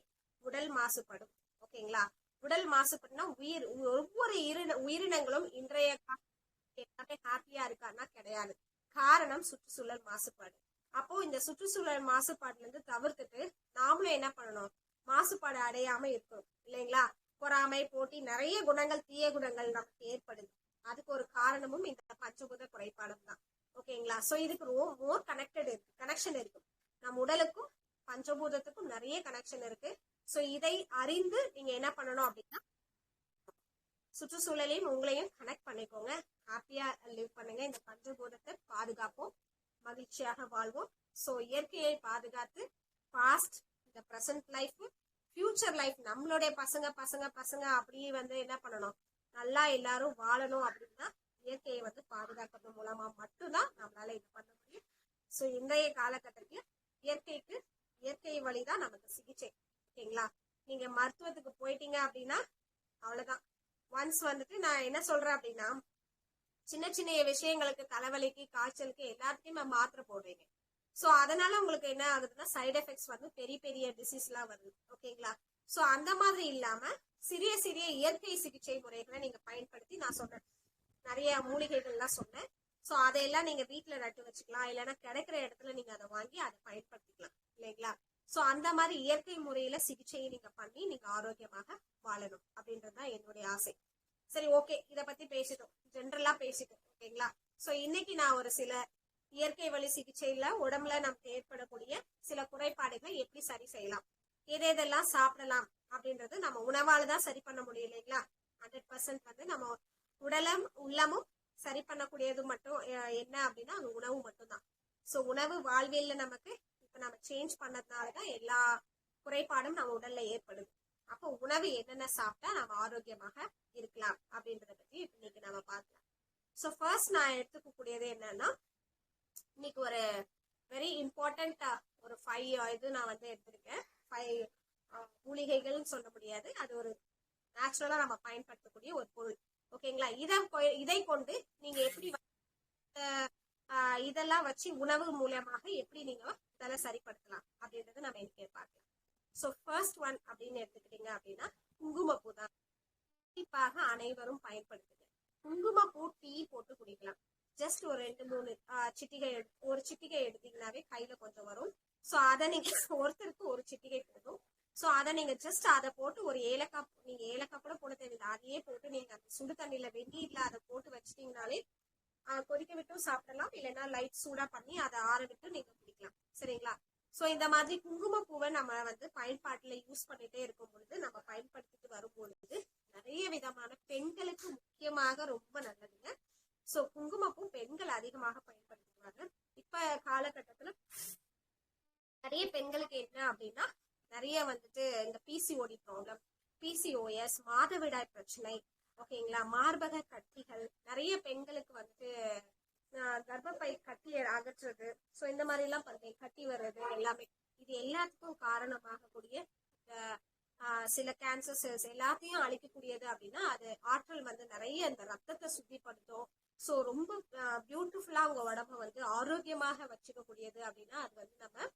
உடல் மாசுபடும். ஓகேங்களா? உடல் மாசுபடுனா ஒவ்வொரு உயிரினங்களும் இன்றைய எல்லாமே ஹாப்பியா இருக்கான்னா கிடையாது. காரணம் சுற்றுச்சூழல் மாசுபாடு. அப்போ இந்த சுற்றுச்சூழல் மாசுபாடுல இருந்து தவிர்த்துட்டு நாமளும் என்ன பண்ணணும், மாசுபாடு அடையாம இருக்கணும் இல்லைங்களா? பொறாமை, போட்டி, நிறைய குணங்கள், தீய குணங்கள் நமக்கு ஏற்படுது. அதுக்கு ஒரு காரணமும் இந்த பஞ்சபூத குறைபாடும் தான். ஓகேங்களா? சோ இதுக்கு மோர் கனெக்ஷன் இருக்கு. நம் உடலுக்கும் பஞ்சபூதத்துக்கும் நிறைய கனெக்ஷன் இருக்கு. சோ இதை அறிந்து நீங்க என்ன பண்ணணும் அப்படின்னா சுற்றுச்சூழலையும் உங்களையும் கனெக்ட் பண்ணிக்கோங்க. ஹாப்பியா லிவ் பண்ணுங்க. இந்த பஞ்சபூதத்தை பாதுகாப்போம், மகிழ்ச்சியாக வாழ்வோம். சோ இயற்கையை பாதுகாத்து பாஸ்ட், இந்த பிரசன்ட் லைஃப், ஃபியூச்சர் லைஃப், நம்மளுடைய பசங்க அப்படியே வந்து என்ன பண்ணணும், நல்லா எல்லாரும் வாழணும் அப்படின்னா இயற்கையை வந்து பாதுகாக்கிறது மூலமா மட்டும்தான் நம்மளால இது பண்ண முடியும். சோ இன்றைய காலகட்டத்தில் இயற்கை வழிதான் நமக்கு சிகிச்சை. ஓகேங்களா? நீங்க மருத்துவத்துக்கு போயிட்டீங்க அப்படின்னா அவ்வளவுதான். ஒன்ஸ் வந்துட்டு நான் என்ன சொல்றேன் அப்படின்னா, சின்ன சின்ன விஷயங்களுக்கு, தலைவலிக்கு, காய்ச்சலுக்கு எல்லாத்துக்குமே மாத்திரை போடுறீங்க. சோ அதனால உங்களுக்கு என்ன ஆகுதுன்னா சைடு எஃபெக்ட்ஸ் வந்து பெரிய பெரிய டிசீஸ் எல்லாம் வருது. ஓகேங்களா? சோ அந்த மாதிரி இல்லாம சிறிய இயற்கை சிகிச்சை முறைகளை நீங்க பயன்படுத்தி, நான் சொன்னேன் நிறைய மூலிகைகள் எல்லாம் சொன்னேன். சோ அதையெல்லாம் நீங்க வீட்டுல நட்டு வச்சுக்கலாம். இல்லைன்னா கிடைக்கிற இடத்துல நீங்க அதை வாங்கி அதை பயன்படுத்திக்கலாம் இல்லைங்களா? சோ அந்த மாதிரி இயற்கை முறையில சிகிச்சையை நீங்க பண்ணி நீங்க ஆரோக்கியமாக வாழணும் அப்படின்றதுதான் என்னுடைய ஆசை. சரி, ஓகே. இத பத்தி பேசிட்டோம், ஜென்ரலா பேசிட்டோம். ஓகேங்களா? சோ இன்னைக்கு நான் ஒரு சில இயற்கை வழி சிகிச்சையில உடம்புல நமக்கு ஏற்படக்கூடிய சில குறைபாடுகளை எப்படி சரி செய்யலாம், எதெல்லாம் சாப்பிடலாம், அப்படின்றது நம்ம உணவால தான் சரி பண்ண முடியும் இல்லைங்களா. 100% வந்து நம்ம உடலும் உள்ளமும் சரி பண்ணக்கூடியது மட்டும் என்ன அப்படின்னா அது உணவு மட்டும்தான். ஸோ உணவு வாழ்வியல்ல நமக்கு இப்ப நம்ம சேஞ்ச் பண்ணதுனாலதான் எல்லா குறைபாடும் நம்ம உடல்ல ஏற்படுது. அப்போ உணவு என்னென்ன சாப்பிட்டா நம்ம ஆரோக்கியமாக இருக்கலாம் அப்படின்றத பத்தி இன்னைக்கு நம்ம பார்க்கலாம். ஸோ ஃபர்ஸ்ட் நான் எடுத்துக்கக்கூடியது என்னன்னா, இன்னைக்கு ஒரு வெரி இம்பார்ட்டன்ட் ஒரு 5 இது நான் வந்து எடுத்திருக்கேன். 5 மூலிகைகள்னு சொல்ல முடியாது, அது ஒரு நேச்சுரலா நம்ம பயன்படுத்தக்கூடிய ஒரு பொருள். ஓகேங்களா. இதை கொண்டு நீங்க எப்படி இதெல்லாம் வச்சு உணவு மூலமாக எப்படி நீங்க இதெல்லாம் சரிப்படுத்தலாம் அப்படின்றத நம்ம இன்னைக்கு பார்க்கலாம். ஸோ ஃபர்ஸ்ட் ஒன் அப்படின்னு எடுத்துக்கிட்டீங்க அப்படின்னா குங்குமப்பூ தான். கண்டிப்பாக அனைவரும் பயன்படுத்துங்க. குங்குமப்பூ டீ போட்டு குடிக்கலாம். ஜஸ்ட் ஒரு 2-3 சிட்டிகை ஒரு சிட்டிகை எடுத்தீங்கன்னாவே கையில கொஞ்சம் வரும். ஸோ அதை நீங்க ஒருத்தருக்கு ஒரு சிட்டிகை போதும். ஸோ அதை நீங்க ஜஸ்ட் அதை போட்டு ஒரு ஏலக்காய், நீங்க ஏலக்காய் கூட போட தேவையில்லை, அதையே போட்டு நீங்க அந்த சுடு தண்ணியில வெந்நீர்ல அதை போட்டு வச்சிட்டீங்கனாலே கொதிக்க விட்டும் சாப்பிடலாம், இல்லைன்னா லைட் சூடா பண்ணி அதை ஆற விட்டு நீங்க குடிக்கலாம். சரிங்களா. ஸோ இந்த மாதிரி குங்குமப்பூவை நம்ம வந்து பயன்பாட்டுல யூஸ் பண்ணிட்டே இருக்கும் பொழுது, நம்ம பயன்படுத்திட்டு வரும் பொழுது நிறைய விதமான பெண்களுக்கு முக்கியமாக ரொம்ப நல்லதுங்க. ஸோ குங்குமப்பூ பெண்கள் அதிகமாக பயன்படுத்துவாங்க. இப்ப காலகட்டத்துல நிறைய பெண்களுக்கு என்ன அப்படின்னா, நிறைய வந்துட்டு இந்த பிசிஓடி ப்ராப்ளம், பிசிஓஎஸ், மாதவிடாய் பிரச்சனை, ஓகேங்களா, மார்பக கட்டிகள், நிறைய பெண்களுக்கு வந்துட்டு கர்ப்பப்பை கட்டி அகற்றுறது, ஸோ இந்த மாதிரி எல்லாம் பண்ணுறேன், கட்டி வர்றது எல்லாமே. இது எல்லாத்துக்கும் காரணமாக கூடிய சில கேன்சர் செல்ஸ் எல்லாத்தையும் அழிக்கக்கூடியது அப்படின்னா அது ஆற்றல் வந்து நிறைய இந்த ரத்தத்தை சுத்திப்படுத்தும். ஸோ ரொம்ப பியூட்டிஃபுல்லா உங்க உடம்ப வந்து ஆரோக்கியமாக வச்சுக்கக்கூடியது அப்படின்னா அது வந்து நம்ம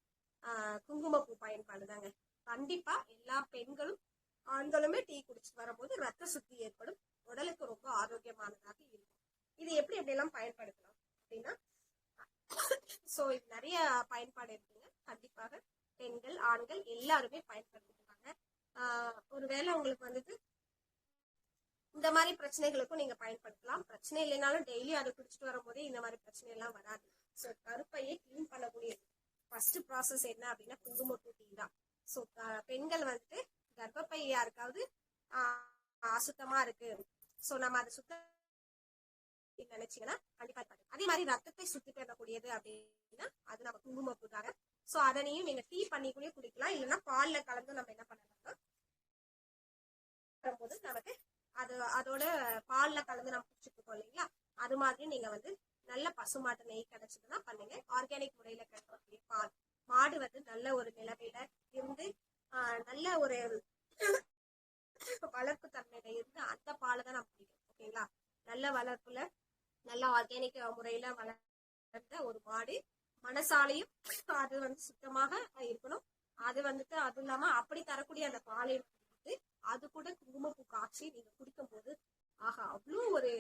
குங்குமப்பூ பயன்பாடுதாங்க. கண்டிப்பா எல்லா பெண்களும் ஆண்களுமே டீ குடிச்சிட்டு வரும்போது ரத்த சுத்தி ஏற்படும், உடலுக்கு ரொம்ப ஆரோக்கியமானதாக இருக்கும். இது எப்படி எல்லாம் பயன்படுத்தலாம் அப்படின்னா, ஸோ இது நிறைய பயன்பாடு இருக்குங்க. கண்டிப்பாக பெண்கள் ஆண்கள் எல்லாருமே பயன்படுத்திக்கிறாங்க. ஒருவேளை உங்களுக்கு வந்துட்டு இந்த மாதிரி பிரச்சனைகளுக்கும் நீங்க பயன்படுத்தலாம். பிரச்சனை இல்லைனாலும் டெய்லி அதை குடிச்சிட்டு வரும்போதே இந்த மாதிரி பிரச்சனை எல்லாம் வராது. ஸோ கருப்பையை கிளீன் பண்ணக்கூடிய ஃபர்ஸ்ட் ப்ராசஸ் என்ன அப்படின்னா குங்குமப்பூ டீ தான். ஸோ பெண்கள் வந்துட்டு கர்ப்பப்பை யாருக்காவது அசுத்தமா இருக்கு, ஸோ நம்ம அதை சுத்தம் நினைச்சீங்கன்னா கண்டிப்பா. அதே மாதிரி ரத்தத்தை சுத்தி பெறக்கூடியது அப்படின்னா அது நம்ம குங்குமப்பூ தாங்க. ஸோ அதனையும் நீங்க டீ பண்ணிக்குள்ளே குடிக்கலாம், இல்லைன்னா பால்ல கலந்து நம்ம என்ன பண்ணலாம்னா போது நமக்கு அது அதோட பால்ல கலந்து நம்ம குடிச்சுட்டு இருக்கோம் இல்லைங்களா, அது மாதிரி நீங்க வந்து நல்ல பசுமாட்டு நெய் கிடைச்சதுன்னா பண்ணுங்க. ஆர்கானிக் முறையில கிடைக்கக்கூடிய பால், மாடு வந்து நல்ல ஒரு நிலைமையில இருந்து நல்ல ஒரு வளர்ப்பு தன்மையில இருந்து அந்த பாலை தான் நம்ம குடிக்கணும். ஓகேங்களா. நல்ல வளர்ப்புல நல்ல ஆர்கானிக் முறையில வளர்ந்த ஒரு மாடு, மனசாலையும் அது வந்து சுத்தமாக இருக்கணும். அது வந்துட்டு அது இல்லாம அப்படி தரக்கூடிய அந்த பாலை வந்து அது கூட குங்குமப்பூ காய்ச்சி நீங்க குடிக்கும் போது ஆஹா அவ்வளோ ஒரு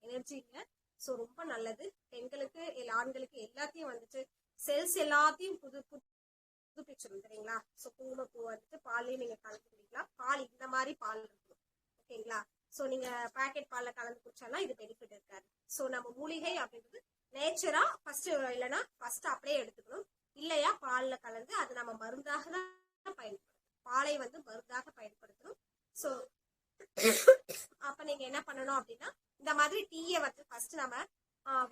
எனர்ஜிங்க. ஸோ ரொம்ப நல்லது. பெண்களுக்கு ஆண்களுக்கு எல்லாத்தையும் வந்துட்டு செல்ஸ் எல்லாத்தையும் புதுப்பிச்சிடும் சரிங்களா. ஸோ குங்குமப்பூ வந்துட்டு பாலையும் நீங்க கலந்து குடிக்கலாம். பால் இந்த மாதிரி பால் இருக்கும் ஓகேங்களா. ஸோ நீங்க பேக்கெட் பால்ல கலந்து குடிச்சாலாம் இது பெனிஃபிட் இருக்காது. ஸோ நம்ம மூலிகை அப்படின்றது நேச்சரா ஃபர்ஸ்ட் இல்லைன்னா ஃபர்ஸ்ட் அப்படியே எடுத்துக்கணும், இல்லையா பால்ல கலந்து அது நம்ம மருந்தாக தான் பயன்படுத்தணும். பாலை வந்து மருந்தாக பயன்படுத்தணும். ஸோ அப்ப நீங்க என்ன பண்ணணும் அப்படின்னா இந்த மாதிரி டீயை வந்து ஃபர்ஸ்ட் நம்ம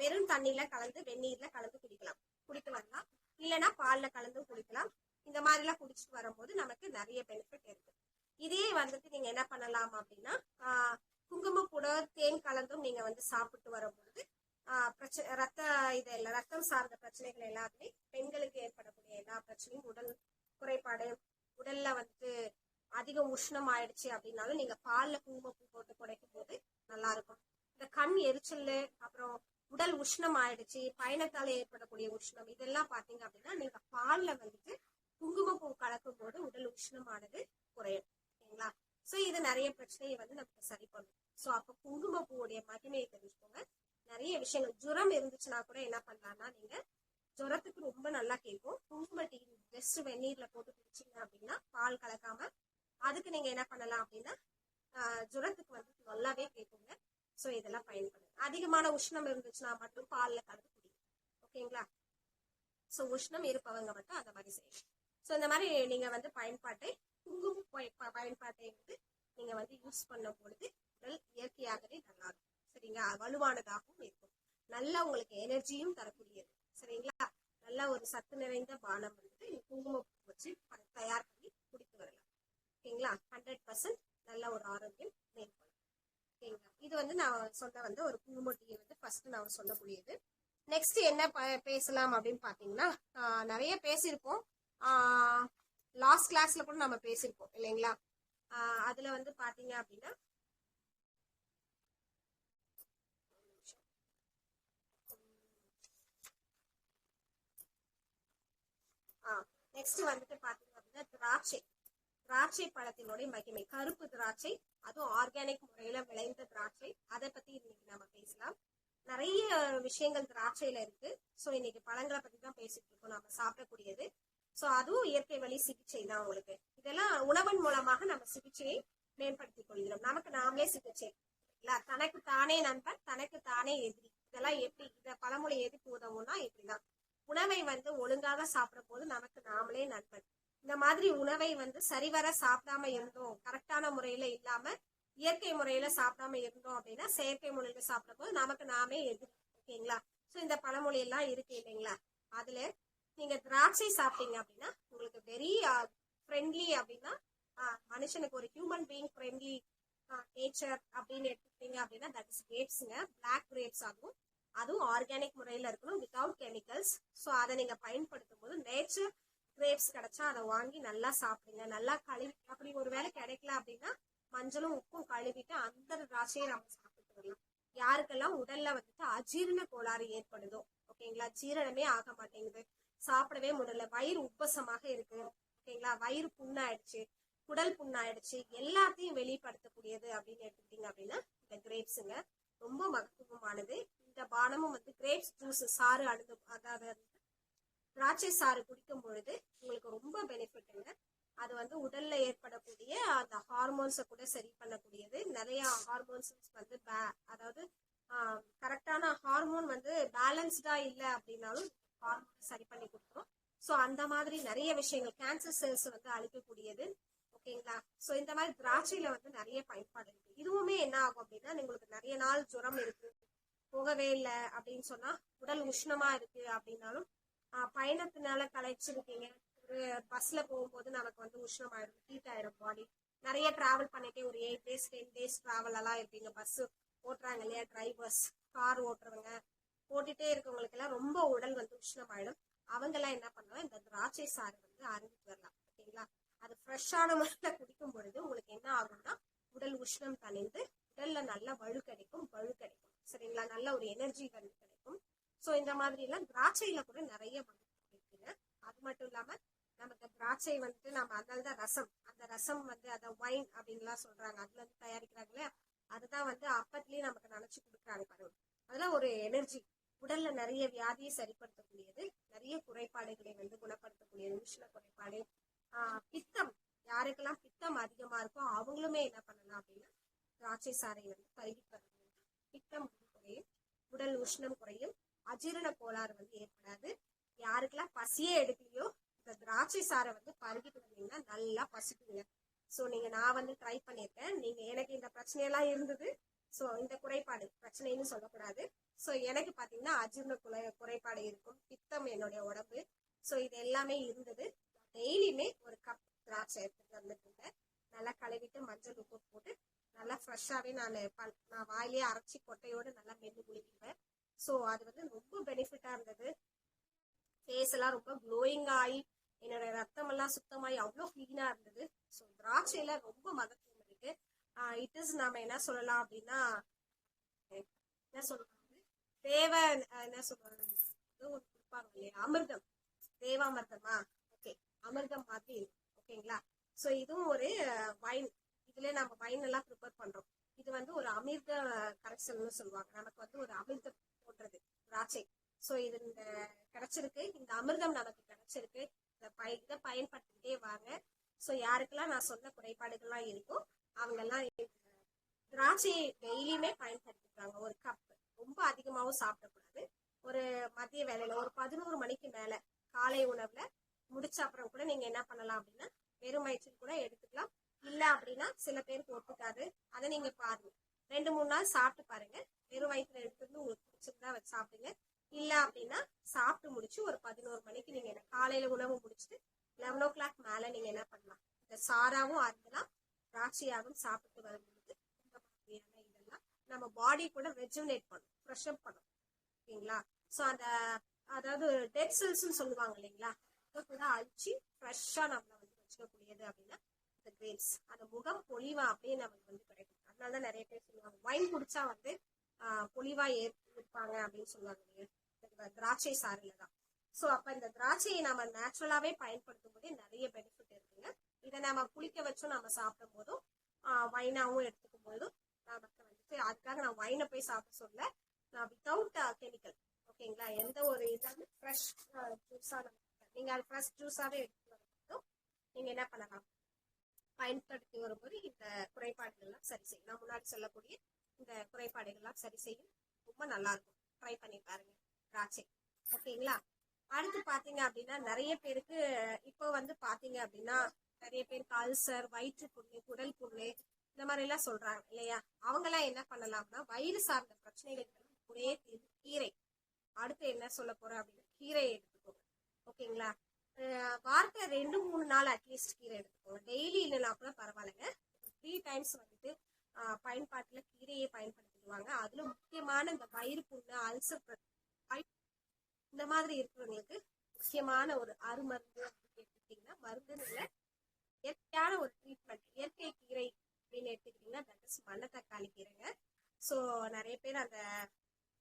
வெறும் தண்ணியில கலந்து வெந்நீர்ல கலந்து குடிக்க வரலாம், இல்லைன்னா பால்ல கலந்து குடிக்கலாம். இந்த மாதிரி எல்லாம் குடிச்சிட்டு வரும்போது நமக்கு நிறைய பெனிஃபிட் இருக்கு. இதே வந்துட்டு நீங்க என்ன பண்ணலாம் அப்படின்னா குங்குமப்பூட தேன் கலந்தும் நீங்க வந்து சாப்பிட்டு வரும்போது ரத்தம் சார்ந்த பிரச்சனைகள் எல்லாருமே பெண்களுக்கு ஏற்படக்கூடிய எல்லா பிரச்சனையும், உடல் குறைபாடு, உடல்ல வந்து அதிக உஷ்ணம் ஆயிடுச்சு அப்படின்னாலும் நீங்க பால்ல குங்குமப்பூ போட்டு குடைக்கும் போது நல்லா இருக்கும். இந்த கண் எரிச்சல், அப்புறம் உடல் உஷ்ணம் ஆயிடுச்சு, பயணத்தால ஏற்படக்கூடிய உஷ்ணம், இதெல்லாம் பாத்தீங்க அப்படின்னா நீங்க பால்ல வந்துட்டு குங்குமப்பூ கலக்கும் போது உடல் உஷ்ணமானது குறையும். ஓகேங்களா. சோ இது நிறைய பிரச்சனையை வந்து நமக்கு சரி பண்ணும். சோ அப்ப குங்குமப்பூவுடைய மகிமையை தெரிஞ்சுக்கோங்க. நிறைய விஷயங்கள், ஜுரம் இருந்துச்சுன்னா கூட என்ன பண்ணலாம்னா நீங்க ஜுரத்துக்கு ரொம்ப நல்லா கேட்கும் குங்கும டீ ஜஸ்ட் வெந்நீர்ல போட்டு குடிச்சீங்க அப்படின்னா, பால் கலக்காம, அதுக்கு நீங்க என்ன பண்ணலாம் அப்படின்னா ஜுரத்துக்கு வந்து நல்லாவே கேட்குங்க. சோ இதெல்லாம் பயன்படுது. அதிகமான உஷ்ணம் இருந்துச்சுன்னா மட்டும் பால்ல கலந்து குடிங்க. ஓகேங்களா. சோ உஷ்ணம் இருப்பவங்க மட்டும் அந்த மாதிரி செய்யணும். சோ இந்த மாதிரி நீங்க வந்து பயன்பாட்டை குங்கும பயன்பாட்டை வந்து நீங்க வந்து யூஸ் பண்ணும் பொழுது உடல் இயற்கையாகவே நல்லா இருக்கும். சரிங்களா? வலுவானதாகவும் இருக்கும். நல்லா உங்களுக்கு எனர்ஜியும் தரக்கூடியது. சரிங்களா? நல்ல ஒரு சத்து நிறைந்த பானம் வந்து குங்குமம் வச்சு தயார் பண்ணி குடித்து வரலாம். ஓகேங்களா? 100% நல்ல ஒரு ஆரோக்கியம் மேம்படும். ஓகேங்களா? இது வந்து நான் சொன்ன வந்து ஒரு குங்கும டீ வந்து ஃபர்ஸ்ட் நான் சொல்லக்கூடியது. நெக்ஸ்ட் என்ன பேசலாம் அப்படின்னு பாத்தீங்கன்னா, நிறைய பேசியிருப்போம். லாஸ்ட் கிளாஸ்ல கூட நம்ம பேசியிருப்போம் இல்லைங்களா? அதுல வந்து பாத்தீங்க அப்படின்னா நெக்ஸ்ட் வந்துட்டு பாத்தீங்க அப்படின்னா திராட்சை பழத்தினுடைய மகிமை. கருப்பு திராட்சை, அதுவும் ஆர்கானிக் முறையில விளைந்த திராட்சை, அதை பத்தி இன்னைக்கு நம்ம பேசலாம். நிறைய விஷயங்கள் திராட்சையில இருக்கு. சோ இன்னைக்கு பழங்களை பத்தி தான் பேசிட்டு இருக்கோம், நம்ம சாப்பிடக்கூடியது. சோ அதுவும் இயற்கை வழி சிகிச்சை தான் உங்களுக்கு. இதெல்லாம் உணவின் மூலமாக நம்ம சிகிச்சையை மேம்படுத்திக் கொள்கிறோம். நமக்கு நாமளே சிகிச்சை இல்ல, தனக்கு தானே நண்பன் தனக்கு தானே எதிரி. இதெல்லாம் எப்படி, இந்த பழமொழி எதுக்கு உதவும்னா இப்படிதான். உணவை வந்து ஒழுங்காக சாப்பிடும் போது நமக்கு நாமளே நண்பன். இந்த மாதிரி உணவை வந்து சரிவர சாப்பிடாம இருந்தோம், கரெக்டான முறையில இல்லாம இயற்கை முறையில சாப்பிடாம இருந்தோம் அப்படின்னா செயற்கை முறையில சாப்பிடும் போது நமக்கு நாமே எதிரி. ஓகேங்களா? சோ இந்த பழமொழி எல்லாம் இருக்கு இல்லைங்களா? அதுல நீங்க திராட்சை சாப்பிட்டீங்க அப்படின்னா உங்களுக்கு வெரி ஃப்ரெண்ட்லி அப்படின்னா, மனுஷனுக்கு ஒரு ஹியூமன் பீயிங் ஃப்ரெண்ட்லி நேச்சர் அப்படின்னு எடுத்துக்கிட்டீங்க அப்படின்னா தட் இஸ் கிரேப்ஸுங்க. பிளாக் கிரேப்ஸ் ஆகும். அதுவும் ஆர்கானிக் முறையில இருக்கணும், வித்தவுட் கெமிக்கல்ஸ். ஸோ அதை நீங்க பயன்படுத்தும் போது நேச்சர் கிரேப்ஸ் கிடைச்சா அதை வாங்கி நல்லா சாப்பிடுங்க. நல்லா கழுவி, அப்படி ஒரு வேளை கிடைக்கல அப்படின்னா மஞ்சளும் உப்பும் கழுவிட்டு அந்த திராட்சையை நம்ம சாப்பிட்டு வரலாம். யாருக்கெல்லாம் உடல்ல வந்துட்டு அஜீரண கோளாறு ஏற்படுதோ, ஓகேங்களா, ஜீரணமே ஆக மாட்டேங்குது, சாப்பிடவே முடியல, வயிறு உப்பசமாக இருக்கு, ஓகேங்களா, வயிறு புண்ணாயிடுச்சு, குடல் புண்ணாயிடுச்சு, எல்லாத்தையும் வெளிப்படுத்தக்கூடியது அப்படின்னு எடுத்துக்கிட்டீங்க அப்படின்னா இந்த கிரேப்ஸுங்க ரொம்ப மகத்துவமானது. இந்த பானமும் வந்து கிரேப்ஸ் ஜூஸ் சாறு அதாவது திராட்சை சாறு குடிக்கும் பொழுது உங்களுக்கு ரொம்ப பெனிஃபிட்டுங்க. அது வந்து உடல்ல ஏற்படக்கூடிய அந்த ஹார்மோன்ஸை கூட சரி பண்ணக்கூடியது. நிறைய ஹார்மோன்ஸ் வந்து அதாவது கரெக்டான ஹார்மோன் வந்து பேலன்ஸ்டா இல்லை அப்படின்னாலும் ஹார்மோன் சரி பண்ணி கொடுத்துரும். ஸோ அந்த மாதிரி நிறைய விஷயங்கள், கேன்சர் செல்ஸ் வந்து அழிக்கக்கூடியது. ஓகேங்களா? ஸோ இந்த மாதிரி திராட்சையில வந்து நிறைய பயன்பாடு இருக்கு. இதுவுமே என்ன ஆகும் அப்படின்னா, உங்களுக்கு நிறைய நாள் ஜுரம் இருக்கு, போகவே இல்லை அப்படின்னு சொன்னா, உடல் உஷ்ணமா இருக்கு அப்படின்னாலும், பயணத்தினால களைச்சிருக்கீங்க, ஒரு பஸ்ல போகும்போது நமக்கு வந்து உஷ்ணமாயிடும், ஹீட் ஆயிடும் பாடி. நிறைய டிராவல் பண்ணிட்டே ஒரு 8 days 10 days டிராவல் எல்லாம் இருப்பீங்க, பஸ் ஓட்டுறாங்க இல்லையா, டிரைவர்ஸ், கார் ஓட்டுறவங்க, ஓட்டிட்டே இருக்கவங்களுக்கு எல்லாம் ரொம்ப உடல் வந்து உஷ்ணமாயிடும். அவங்க எல்லாம் என்ன பண்ணலாம், இந்த திராட்சை சாறு வந்து அருந்திட்டு வரலாம். ஓகேங்களா? அது ஃப்ரெஷ்ஷான முறையில குடிக்கும் பொழுது உங்களுக்கு என்ன ஆகும்னா, உடல் உஷ்ணம் தணிந்து உடல்ல நல்ல வலு கிடைக்கும். சரிங்களா? நல்ல ஒரு எனர்ஜி வந்து கிடைக்கும். ஸோ இந்த மாதிரி எல்லாம் திராட்சையில கூட நிறைய இருக்குங்க. அது மட்டும் இல்லாம நமக்கு திராட்சை வந்து நம்ம அதனாலதான் அந்த ரசம் வந்து அதை வைன் அப்படின்லாம் சொல்றாங்க, அதுல இருந்து தயாரிக்கிறாங்களே, அதுதான் வந்து அப்பத்திலேயே நமக்கு நினைச்சு கொடுக்குறாங்க பாருங்க. அதெல்லாம் ஒரு எனர்ஜி, உடல்ல நிறைய வியாதியை சரிப்படுத்தக்கூடியது, நிறைய குறைபாடுகளை வந்து குணப்படுத்தக்கூடியது, உஷ்ண குறைபாடு, பித்தம், யாருக்கெல்லாம் பித்தம் அதிகமா இருக்கோ அவங்களுமே என்ன பண்ணலாம் அப்படின்னா திராட்சை சாறை வந்து பருகி வரணும். பித்தம் குறையும், உடல் உஷ்ணம் குறையும், அஜீரண கோளாறு வந்து ஏற்படாது. யாருக்கெல்லாம் பசியே எடுக்கலையோ இந்த திராட்சை சாறை வந்து பருகிட்டு வந்தீங்கன்னா நல்லா பசிக்குங்க. ஸோ நான் வந்து ட்ரை பண்ணியிருக்கேன். எனக்கு இந்த பிரச்சனையெல்லாம் இருந்தது. ஸோ இந்த குறைபாடு பிரச்சனைன்னு சொல்லக்கூடாது. ஸோ எனக்கு பார்த்தீங்கன்னா அஜீரண குறைபாடு இருக்கும், பித்தம் என்னுடைய உடம்பு, ஸோ இது எல்லாமே இருந்தது. டெய்லியுமே ஒரு கப் திராட்சை எடுத்துட்டு வந்துட்டு இருந்தேன். நல்லா கழுவிட்டு மஞ்சள் உப்பு போட்டு நல்லா ஃப்ரெஷ்ஷாகவே நான் வாயிலே அரைச்சி கொட்டையோடு நல்லா மென்று குளிப்பேன். ஸோ அது வந்து ரொம்ப பெனிஃபிட்டா இருந்தது. ஃபேஸ் எல்லாம் ரொம்ப க்ளோயிங் ஆகி என்னோட ரத்தம் எல்லாம் சுத்தமாகி அவ்வளோ கிளீனா இருந்தது. ஸோ திராட்சையில ரொம்ப மகத்துவம் இருக்கு. இட் இஸ் நாம என்ன சொல்லலாம் அப்படின்னா, என்ன சொல்றாங்க, என்ன சொல்றாங்க, கொடுப்பாங்க இல்லையா, அமிர்தம், தேவாமிர்தமா, ஓகே, அமிர்தம் மாதிரி இருக்கு. ஓகேங்களா? ஸோ இதுவும் ஒரு வைன், இதுல நம்ம வைன் எல்லாம் ப்ரிப்பேர் பண்றோம். இது வந்து ஒரு அமிர்த கரைசல்னு சொல்லுவாங்க. நமக்கு வந்து ஒரு அமிர்தம் போன்றது திராட்சை. ஸோ இது கிடைச்சிருக்கு, இந்த அமிர்தம் நமக்கு கிடைச்சிருக்கு. இதை பயன்படுத்திக்கிட்டே வாங்க. ஸோ யாருக்கெல்லாம் நான் சொன்ன குறைபாடுகள்லாம் இருக்கோ அவங்க எல்லாம் திராட்சையை டெய்லியுமே பயன்படுத்திக்கிறாங்க. ஒரு கப், ரொம்ப அதிகமாகவும் சாப்பிடக்கூடாது. ஒரு மதிய வேலையில ஒரு 11 மணிக்கு மேல காலை உணவுல முடிச்ச அப்புறம் கூட நீங்க என்ன பண்ணலாம் அப்படின்னா வெறும் வயிற்றில் கூட எடுத்துக்கலாம். இல்ல அப்படின்னா சில பேருக்கு ஒத்துக்காது, அதை நீங்க பாருங்க. 2-3 நாள் சாப்பிட்டு பாருங்க. வெறும் வயிற்றுல எடுத்துருந்து உங்களுக்கு பிடிச்சிருந்தா வச்சு சாப்பிடுங்க. இல்ல அப்படின்னா சாப்பிட்டு முடிச்சு ஒரு 11 மணிக்கு நீங்க காலையில உணவு முடிச்சுட்டு 11 o'clock மேல நீங்க என்ன பண்ணலாம், இந்த சாராவும் அருந்தலாம், திராட்சையாகவும் சாப்பிட்டு வரும்பொழுது இந்த மாதிரியான இதெல்லாம் நம்ம பாடி கூட ரெஜுனேட் பண்ணும், ஃப்ரெஷ் அப் பண்ணும். ஓகேங்களா? ஸோ அந்த அதாவது டெட் செல்ஸ்ன்னு சொல்லுவாங்க இல்லைங்களா, அதை கூட அழிச்சு ஃப்ரெஷ்ஷா நம்மளை வந்து வச்சுக்கக்கூடியது அப்படின்னா இந்த கிரேப்ஸ். அந்த முகம் பொலிவா அப்படியே நமக்கு வந்து கிடைக்கும். அதனாலதான் நிறைய பேர் சொல்லுவாங்க வைன் குடிச்சா வந்து பொலிவா இருப்பாங்க அப்படின்னு சொல்லுவாங்க இல்லையா, திராட்சை சாறுல தான். ஸோ அப்ப இந்த திராட்சையை நம்ம நேச்சுரலாவே பயன்படுத்தும் போதே நிறைய பெனிஃபிட் இருக்குங்க. இதை நம்ம குளிக்க வச்சும் நம்ம சாப்பிடும் போதும் வைனாவும் எடுத்துக்கும் போதும் நமக்கு வந்துட்டு, அதுக்காக நான் வைனை போய் சாப்பிட சொல்ல, நான் வித்தவுட் கெமிக்கல். ஓகேங்களா? எந்த ஒரு இதாலும் ஃப்ரெஷ் ஜூஸா நீங்க அது ஃப்ரெஷ் ஜூஸாவே எடுத்து வரணும். நீங்க என்ன பண்ணலாம், பயன்படுத்தி வரும்போது இந்த குறைபாடுகள் எல்லாம் சரி செய்யும். நான் முன்னாடி சொல்லக்கூடிய இந்த குறைபாடுகள் எல்லாம் சரி செய்யும். ரொம்ப நல்லா இருக்கும். ட்ரை பண்ணி பாருங்க திராட்சை. ஓகேங்களா? அடுத்து பாத்தீங்க அப்படின்னா நிறைய பேருக்கு இப்போ வந்து பாத்தீங்க அப்படின்னா நிறைய பேருக்கு அல்சர், வயிற்று புண்ணு, குடல் புண்ணு இந்த மாதிரி எல்லாம் சொல்றாங்க இல்லையா. அவங்க எல்லாம் என்ன பண்ணலாம்னா வயிறு சார்ந்த பிரச்சனைகள் ஒரே கீரை. அடுத்து என்ன சொல்ல போறேன் அப்படின்னா கீரையை எடுத்துக்கோங்க. ஓகேங்களா? வாரத்தை 2-3 நாள் அட்லீஸ்ட் கீரை எடுத்துக்கோங்க. டெய்லி இல்லைன்னா கூட பரவாயில்லைங்க. 3 times வந்துட்டு பயன்பாட்டுல கீரையை பயன்படுத்திடுவாங்க. அதுல முக்கியமான இந்த வயிறு புண்ணு, அல்சர் இந்த மாதிரி இருக்கிறவங்களுக்கு முக்கியமான ஒரு அருமருந்து அப்படின்னு எடுத்துக்கிட்டீங்கன்னா, மருந்துன்னு இல்லை, இயற்கையான ஒரு ட்ரீட்மெண்ட், இயற்கை கீரை அப்படின்னு எடுத்துக்கிட்டீங்கன்னா தட் இஸ் மணத்தக்காளி கீரைங்க. ஸோ நிறைய பேர் அந்த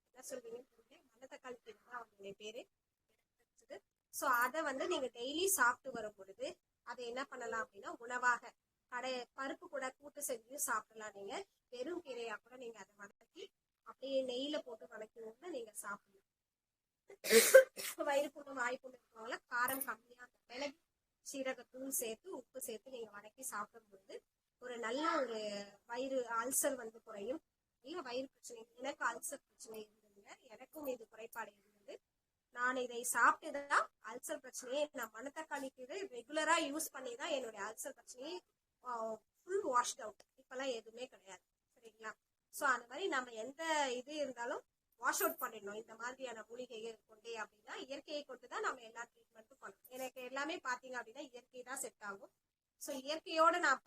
என்ன சொல்றீங்கன்னு மணத்தக்காளி கீரை தான் அவங்களுடைய பேரு. ஸோ அதை வந்து நீங்க டெய்லி சாப்பிட்டு வரும் பொழுது அதை என்ன பண்ணலாம் அப்படின்னா உணவாக பருப்பு கூட கூட்டு செஞ்சு சாப்பிடலாம். நீங்க வெறும் கீரையா கூட நீங்க அதை வதக்கி அப்படியே நெய்யில போட்டு வதக்கணும்னு நீங்க சாப்பிடலாம். வயிறு புண்ணு, வாய்ப்புண்ணு இருக்கவங்கள காரம் கம்மியா மிளகு, சீரகத்தூள் சேர்த்து உப்பு சேர்த்து நீங்க வதக்கி சாப்பிடும்போது ஒரு நல்ல ஒரு வயிறு அல்சர் வந்து குறையும். இல்ல வயிறு பிரச்சனை, எனக்கு அல்சர் பிரச்சனை இருந்ததுங்க, எனக்கும் இது குறைபாடு இருந்தது. நான் இதை சாப்பிட்டுதான் அல்சர் பிரச்சனையை, நான் மணத்தக்காளி கீரை ரெகுலரா யூஸ் பண்ணி தான் என்னுடைய அல்சர் பிரச்சனையை ஃபுல் வாஷ்ட் அவுட். இப்பெல்லாம் எதுவுமே கிடையாது. சரிங்களா? ஸோ அந்த மாதிரி நம்ம எந்த இது இருந்தாலும் வாஷ் அவுட் பண்ணிடணும் இந்த மாதிரியான மூலிகைகள் கொண்டே அப்படின்னா. இயற்கையை கொண்டு தான் நம்ம எல்லா ட்ரீட்மெண்ட்டும் பண்ணணும். எனக்கு எல்லாமே பாத்தீங்க அப்படின்னா இயற்கை தான் செட் ஆகும். ஸோ இயற்கையோட நான்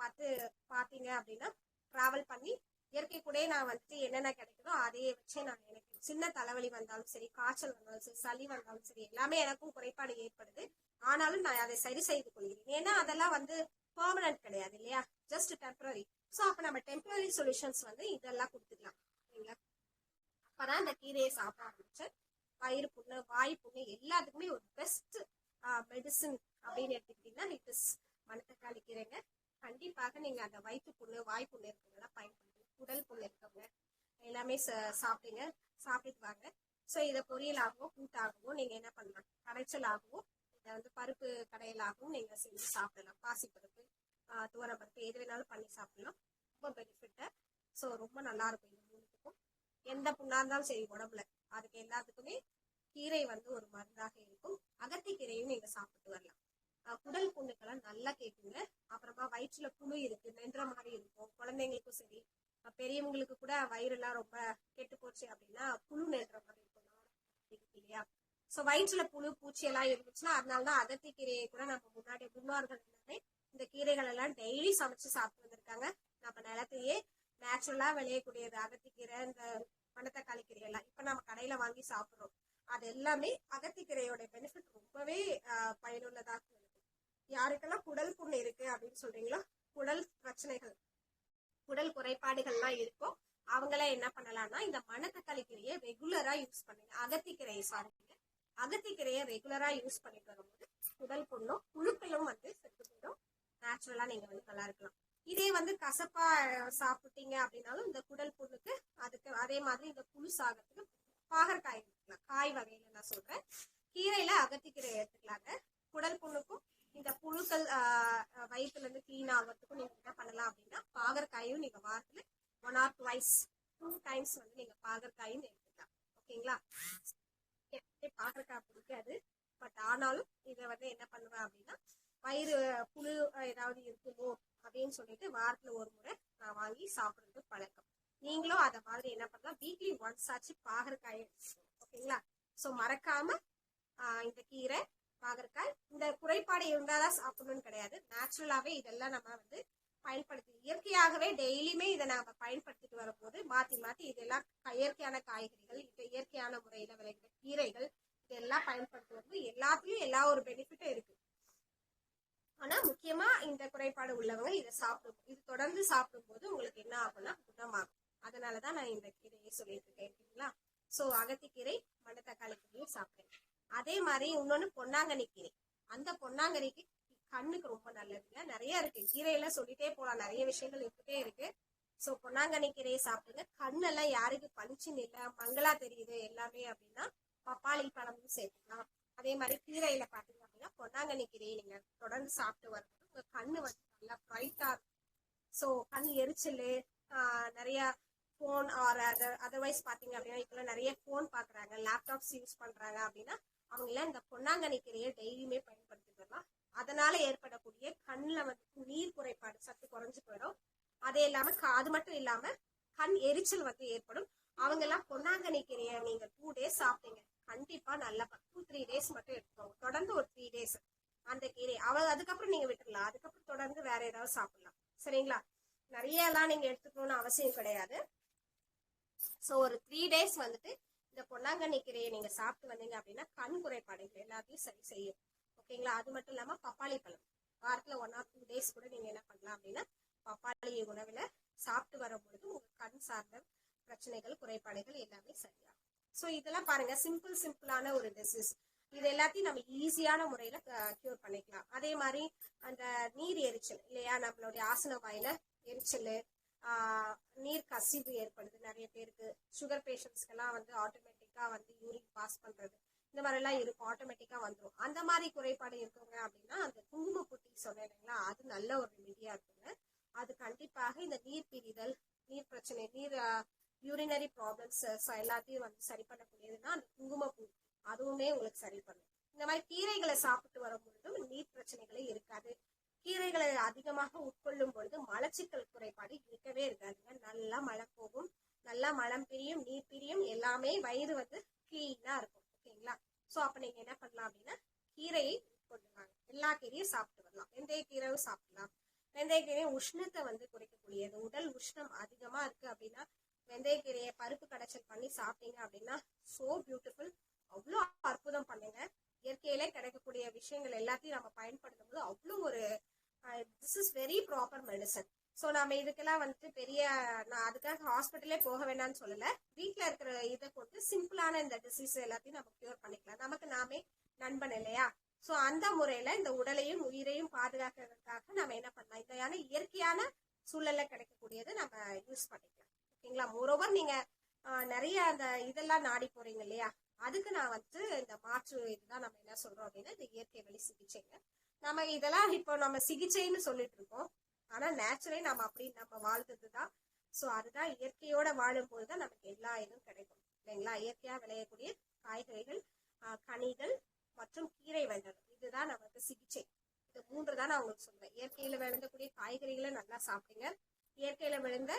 பாத்தீங்க அப்படின்னா டிராவல் பண்ணி இயற்கை கூட நான் வந்துட்டு என்னென்ன கிடைக்குதோ அதையே வச்சு நான் எனக்கு சின்ன தலைவலி வந்தாலும் சரி, காய்ச்சல் வந்தாலும் சரி, சளி வந்தாலும் சரி, எல்லாமே எனக்கும் குறைபாடு ஏற்படுது. ஆனாலும் நான் அதை சரி செய்து கொள்கிறேன். ஏன்னா அதெல்லாம் வந்து பெர்மனன்ட் கிடையாது இல்லையா, ஜஸ்ட் டெம்பரரி. ஸோ அப்ப நம்ம டெம்பரரி சொல்யூஷன்ஸ் வந்து இதெல்லாம் கொடுத்துக்கலாம். சரிங்களா? அப்பதான் இந்த கீரையை சாப்பிட ஆரம்பிச்சு வயிறு புண்ணு, வாய் புண்ணு எல்லாத்துக்குமே ஒரு பெஸ்ட் மெடிசின் அப்படின்னு எடுத்துக்கிட்டீங்கன்னா இட் இஸ் மணத்தக்காளி கீரைங்க. கண்டிப்பாக நீங்க அந்த வயிற்று புண்ணு, வாய் புண்ணு இருக்கவங்க பயன்படுத்துங்க. குடல் புண்ணு இருக்கவங்க எல்லாமே சாப்பிட்டு வாங்க. ஸோ இதை பொரியலாகவும் கூட்டாகவும் நீங்க என்ன பண்ணலாம், கடைச்சலாகவும் இதை வந்து பருப்பு கடையலாகவும் நீங்க செஞ்சு சாப்பிடலாம். பாசி பருப்பு, துவரம் பருப்பு எது வேணாலும் பண்ணி சாப்பிடலாம். ரொம்ப பெனிஃபிட்டா. ஸோ ரொம்ப நல்லா இருக்கும். இந்த மூணுத்துக்கும் எந்த புண்ணா இருந்தாலும் சரி உடம்புல, அதுக்கு எல்லாத்துக்குமே கீரை வந்து ஒரு மருந்தாக இருக்கும். அகத்தி கீரையும் நீங்க சாப்பிட்டு வரலாம். குடல் புண்ணுக்கெல்லாம் நல்லா கேட்குங்க. அப்புறமா வயிற்றுல புழு இருக்கு, மென்ற மாதிரி இருக்கும், குழந்தைங்களுக்கும் சரி பெரியவங்களுக்கு கூட வயிறுலாம் ரொம்ப கெட்டு போச்சு அப்படின்னா புழு நென்ற மாதிரி இருக்கும் இல்லையா. ஸோ வயிற்றுல புழு பூச்சி எல்லாம் இருந்துச்சுன்னா அதனாலதான் அகத்தி கீரையை கூட நம்ம முன்னோர்கள் எல்லாமே இந்த கீரைகள் எல்லாம் டெய்லி சமைச்சு சாப்பிட்டு வந்திருக்காங்க. நம்ம நிலத்தையே நேச்சுரலா விளையக்கூடியது அகத்திக்கீரை, இந்த மணத்தக்காளி கீரை எல்லாம் இப்ப நம்ம கடையில வாங்கி சாப்பிடுறோம். அது எல்லாமே அகத்திக்கீரையோட பெனிஃபிட் ரொம்பவே பயனுள்ளதாக இருக்கும். யாருக்கெல்லாம் குடல் புண்ணு இருக்கு அப்படின்னு சொல்றீங்களோ, குடல் பிரச்சனைகள், குடல் குறைபாடுகள்லாம் இருக்கும், அவங்களாம் என்ன பண்ணலாம்னா இந்த மணத்தக்காளி கீரையை ரெகுலரா யூஸ் பண்ணுங்க. அகத்திக்கீரையை ரெகுலரா யூஸ் பண்ணிட்டு வரும்போது குடல் புண்ணும் புழுக்களும் வந்து செத்து போயிடும். நேச்சுரலா நீங்க வந்து நல்லா இருக்கலாம். இதே வந்து கசப்பா சாப்பிட்டீங்க அப்படின்னாலும் இந்த குடல் புண்ணுக்கு அதுக்கு அதே மாதிரி இந்த புழு சாகத்துக்கு பாகற்காய் எடுத்துக்கலாம். காய் வகையில நான் சொல்றேன். கீரையில அகத்திக்கீரை எடுத்துக்கலாங்க. குடல் புண்ணுக்கும் இந்த புழுக்கள் வயிற்றுல இருந்து கிளீன் ஆகிறதுக்கும் நீங்க என்ன பண்ணலாம் அப்படின்னா பாகற்காயும் நீங்க வாரத்துல 1 or 2 times வந்து நீங்க பாகற்காயும் எடுத்துக்கலாம். ஓகேங்களா? பாகற்காய் பிடிக்காது, பட் ஆனாலும் இதை வந்து என்ன பண்ணுவேன் அப்படின்னா வயிறு புழு ஏதாவது இருக்குமோ அப்படின்னு சொல்லிட்டு வாரத்துல ஒரு முறை நான் வாங்கி சாப்பிடுறது பழக்கம். நீங்களும் அத மாதிரி என்ன பண்ணலாம், வீக்லி ஒன்ஸ் ஆச்சு பாகற்காய் ஓகேங்களா. சோ மறக்காம இந்த கீரை பாகற்காய் இந்த குறைபாடு இருந்தாதான் சாப்பிடணும்னு கிடையாது. நேச்சுரலாவே இதெல்லாம் நம்ம வந்து பயன்படுத்தி இயற்கையாகவே டெய்லியுமே இதை நாம பயன்படுத்திட்டு வரும்போது மாத்தி மாத்தி இதெல்லாம் இயற்கையான காய்கறிகள், இயற்கையான முறையில விளைகிற கீரைகள் இதெல்லாம் பயன்படுத்துவது எல்லாத்துலயும் எல்லா ஒரு பெனிஃபிட்டும் இருக்கு. ஆனா முக்கியமா இந்த குறைபாடு உள்ளவங்க இதை இது தொடர்ந்து சாப்பிடும் போது உங்களுக்கு என்ன ஆகும்னா குணமாகும். அதனாலதான் நான் இந்த கீரையை சொல்லிட்டு இருக்கேன் ஓகேங்களா. சோ அகத்திக்கீரை, மணத்தக்காளி கீரையும் சாப்பிடுங்க. அதே மாதிரி இன்னொன்னு பொன்னாங்கண்ணி கீரை. அந்த பொன்னாங்கண்ணிக்கு கண்ணுக்கு ரொம்ப நல்லதுங்க. நிறைய இருக்கு, கீரையெல்லாம் சொல்லிட்டே போலாம், நிறைய விஷயங்கள் இருந்துட்டே இருக்கு. சோ பொன்னாங்கண்ணி கீரையை சாப்பிடுங்க. கண்ணெல்லாம் யாருக்கு பளிச்சுன்னு இல்ல, மங்களா தெரியுது எல்லாமே அப்படின்னா பப்பாளி பழமும் சேர்த்துக்கலாம். அதே மாதிரி கீரையில பாத்தீங்க அப்படின்னா பொன்னாங்கண்ணி கீரையை நீங்க தொடர்ந்து சாப்பிட்டு வரும்போது உங்க கண்ணு வந்து நல்லா பிரைட்டா இருக்கும். சோ கண் எரிச்சல், நிறைய போன் ஆர் அதர்வைஸ் பாத்தீங்க அப்படின்னா இப்பெல்லாம் நிறைய போன் பாக்குறாங்க, லேப்டாப்ஸ் யூஸ் பண்றாங்க அப்படின்னா அவங்க எல்லாம் இந்த பொன்னாங்கண்ணி கீரையை டெய்லியுமே பயன்படுத்திட்டு வரலாம். அதனால ஏற்படக்கூடிய கண்ணுல வந்து நீர் குறைபாடு சத்து குறைஞ்சு போயிடும். அதே இல்லாம அது மட்டும் இல்லாம கண் எரிச்சல் வந்து ஏற்படும். அவங்க எல்லாம் பொன்னாங்கண்ணி கீரையை நீங்க 2 days சாப்பிட்டீங்க, கண்டிப்பா நல்லா 2-3 days மட்டும் எடுத்துக்கோங்க. தொடர்ந்து ஒரு 3 days அந்த கீரை அதுக்கப்புறம் நீங்க விட்டுடலாம். அதுக்கப்புறம் தொடர்ந்து வேற ஏதாவது சாப்பிடலாம். சரிங்களா. நிறைய எல்லாம் நீங்க எடுத்துக்கணும்னு அவசியம் கிடையாது. சோ ஒரு 3 days வந்துட்டு இந்த பொன்னாங்கண்ணி கீரையை நீங்க சாப்பிட்டு வந்தீங்க அப்படின்னா கண் குறைபாடுகள் எல்லாத்தையும் சரி செய்யும். ஓகேங்களா. அது மட்டும் இல்லாம பப்பாளி பழம் வாரத்துல 1 or 2 days கூட நீங்க என்ன பண்ணலாம் அப்படின்னா பப்பாளி உணவுல சாப்பிட்டு வரும் பொழுது உங்க கண் சார்ந்த பிரச்சனைகள் குறைபாடுகள் எல்லாமே சரியாகும். சோ இதெல்லாம் பாருங்க, சிம்பிளான ஒரு டிசீஸ். இது எல்லாத்தையும் நம்ம ஈஸியான முறையில கியூர் பண்ணிக்கலாம். அதே மாதிரி அந்த நீர் எரிச்சல் இல்லையா, நம்மளுடைய ஆசன வாயில எரிச்சல், நீர் கசிவு ஏற்படுது நிறைய பேருக்கு. சுகர் பேஷண்ட்ஸ்க்கு எல்லாம் வந்து ஆட்டோமேட்டிக்கா வந்து யூரின் பாஸ் பண்றது இந்த மாதிரி எல்லாம் இருக்கும், ஆட்டோமேட்டிக்கா வந்துடும். அந்த மாதிரி குறைபாடு இருக்குங்க அப்படின்னா அந்த குங்குமப்பூட்டி சொன்னேன் இல்லைங்களா, அது நல்ல ஒரு ரெமிடியா இருக்குங்க. அது கண்டிப்பாக இந்த நீர் பிரிதல், நீர் பிரச்சனை, யூரினரி ப்ராப்ளம்ஸ் எல்லாத்தையும் வந்து சரி பண்ணக்கூடியதுன்னா அந்த குங்குமப்பூ, அதுவுமே உங்களுக்கு சரி பண்ணும். இந்த மாதிரி கீரைகளை சாப்பிட்டு வரும் பொழுதும் நீர் பிரச்சனைகளே இருக்காது. கீரைகளை அதிகமாக உட்கொள்ளும் பொழுது மலச்சிக்கல் குறைபாடு இருக்கவே இருக்காதுங்க. நல்லா மலம் போகும், நல்லா மலம் பிரியும், நீர் பிரியும், எல்லாமே வயிறு வந்து கிளீனா இருக்கும். ஓகேங்களா. சோ அப்ப நீங்க என்ன பண்ணலாம் அப்படின்னா கீரையை உட்கொள்ளுவாங்க. எல்லா கீரையும் சாப்பிட்டு வரலாம். வெந்தய கீரையும் சாப்பிடலாம். வெந்தயக்கீரை உஷ்ணத்தை வந்து குறைக்கக்கூடியது. உடல் உஷ்ணம் அதிகமா இருக்கு அப்படின்னா வெந்தயக்கீரையை பருப்பு கடைச்சல் பண்ணி சாப்பிட்டீங்க அப்படின்னா சோ பியூட்டிஃபுல், அவ்வளோ அற்புதம் பண்ணுங்க. இயற்கையிலே கிடைக்கக்கூடிய விஷயங்கள் எல்லாத்தையும் நம்ம பயன்படுத்தும் போது அவ்வளோ ஒரு this is very proper medicine. So நம்ம இதுக்கெல்லாம் வந்துட்டு நான் அதுக்காக ஹாஸ்பிட்டலே போக வேண்டாம்னு சொல்லல. வீட்டில் இருக்கிற இதை கொண்டு சிம்பிளான இந்த டிசீஸ் எல்லாத்தையும் நம்ம கியூர் பண்ணிக்கலாம். நமக்கு நாமே நண்பன் இல்லையா. சோ அந்த முறையில இந்த உடலையும் உயிரையும் பாதுகாக்கிறதுக்காக நம்ம என்ன பண்ணலாம், இந்த இயற்கையான சூழல்ல கிடைக்கக்கூடியது நம்ம யூஸ் பண்ணிக்கலாம். ஓகேங்களா. மோரோவர் நீங்க நிறைய அந்த இதெல்லாம் நாடி போறீங்க இல்லையா, அதுக்கு நான் வந்து இந்த மாற்று இதுதான் நம்ம என்ன சொல்றோம் அப்படின்னா இந்த இயற்கை வழி சிகிச்சைங்க. நம்ம இதெல்லாம் இப்போ நம்ம சிகிச்சைன்னு சொல்லிட்டு இருக்கோம், ஆனா நேச்சுரலி நம்ம அப்படி நம்ம வாழ்ந்ததுதான். சோ அதுதான் இயற்கையோட வாழும் போதுதான் நமக்கு எல்லா இதுவும் கிடைக்கும் இல்லைங்களா. இயற்கையா விளையக்கூடிய காய்கறிகள், கனிகள் மற்றும் கீரை வகைகள், இதுதான் நமக்கு சிகிச்சை. இது 3 தான் நான் உங்களுக்கு சொல்றேன். இயற்கையில விளைந்தக்கூடிய காய்கறிகளை நல்லா சாப்பிடுங்க. இயற்கையில விளைந்த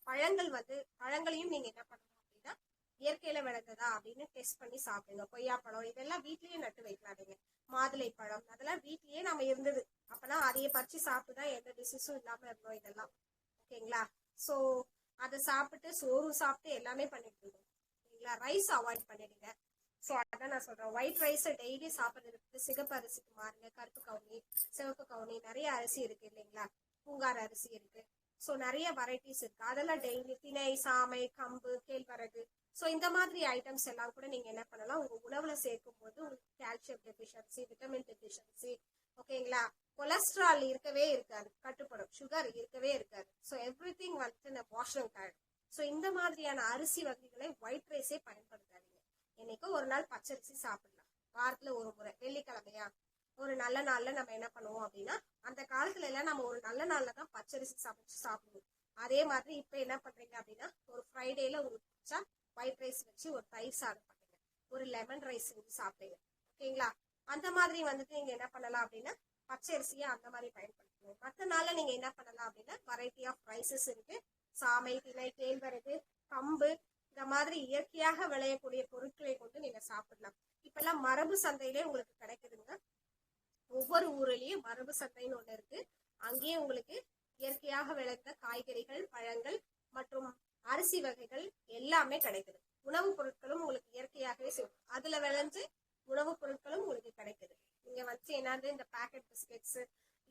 பழங்கள் வந்து பழங்களையும் நீங்க என்ன பண்ணணும் அப்படின்னா இயற்கையில விளைந்ததா அப்படின்னு டெஸ்ட் பண்ணி சாப்பிடுங்க. கொய்யாப்பழம் இதெல்லாம் வீட்லயே நட்டு வைக்கலாதுங்க. மாதுளை பழம் அதெல்லாம் வீட்லயே நம்ம இருந்தது, அப்பனா அதையே பறிச்சு சாப்பிட்டுதான் எந்த டிசீஸும் இல்லாம இருந்தோம் இதெல்லாம். ஓகேங்களா. சோ அதை சாப்பிட்டு சோறு சாப்பிட்டு எல்லாமே பண்ணிட்டு இருக்கோம் ஓகேங்களா. ரைஸ் அவாய்ட் பண்ணிடுங்க. சோ அதான் நான் சொல்றேன், ஒயிட் ரைஸ் டெய்லி சாப்பிடுறதுக்கு சிகப்பு அரிசிக்கு மாறுங்க. கருப்பு கவுனி, சிவப்பு கவுனி, நிறைய அரிசி இருக்கு இல்லைங்களா. பூங்கார் அரிசி இருக்கு. சோ நிறைய வெரைட்டிஸ் இருக்கு, அதெல்லாம் டெய்லி திணை, சாமை, கம்பு, கேழ்வரகு, சோ இந்த மாதிரி ஐட்டம்ஸ் எல்லாம் கூட நீங்க என்ன பண்ணலாம் உங்க உணவுல சேர்க்கும் போது உங்களுக்கு கால்சியம் டெபிஷியன்சி, விட்டமின் டெபிஷியன்சி, ஓகேங்களா, கொலஸ்ட்ரால் இருக்கவே இருக்காது, கட்டுப்படும், சுகர் இருக்கவே இருக்காது. சோ எவ்ரிதிங் வந்து வாஷிங் ஆயிடும். சோ இந்த மாதிரியான அரிசி வகைகளை ஒயிட் ரைஸே பயன்படுத்தாதீங்க. என்னைக்கோ ஒரு நாள் பச்சரிசி சாப்பிடலாம், வாரத்துல ஒரு முறை. வெள்ளிக்கிழமையா ஒரு நல்ல நாள்ல நம்ம என்ன பண்ணுவோம் அப்படின்னா, அந்த காலத்துல எல்லாம் நம்ம ஒரு நல்ல நாள்ல தான் பச்சரிசி சமைச்சு சாப்பிடுவோம். அதே மாதிரி இப்ப என்ன பண்றீங்க அப்படின்னா ஒரு ஃப்ரைடேல உங்களுக்கு பிடிச்சா ஒயிட் ரைஸ் வச்சு ஒரு தயிர் சாதம் பண்ணுங்க, ஒரு லெமன் ரைஸ் செஞ்சு சாப்பிடுங்க. ஓகேங்களா. அந்த மாதிரி வந்துட்டு நீங்க என்ன பண்ணலாம் அப்படின்னா பச்சை அரிசியை அந்த மாதிரி பயன்படுத்தணும். மற்ற நாள்ல நீங்க என்ன பண்ணலாம் அப்படின்னா வெரைட்டி ஆஃப் ரைசஸ் இருக்கு. சாமை, திணை, கேழ்வரகு, கம்பு இந்த மாதிரி இயற்கையாக விளையக்கூடிய பொருட்களை கொண்டு நீங்க சாப்பிடலாம். இப்பெல்லாம் மரபு சந்தையிலே உங்களுக்கு கிடைக்குதுங்க. ஒவ்வொரு ஊர்லயும் மரபு சந்தைன்னு ஒண்ணு இருக்கு. அங்கேயே உங்களுக்கு இயற்கையாக விளைந்த காய்கறிகள், பழங்கள் மற்றும் அரிசி வகைகள் எல்லாமே கிடைக்குது. உணவுப் பொருட்களும் உங்களுக்கு இயற்கையாகவே அதுல விளைஞ்சு உணவுப் பொருட்களும் உங்களுக்கு கிடைக்குது. நீங்க வச்சு என்னது இந்த பேக்கெட் பிஸ்கெட்ஸ்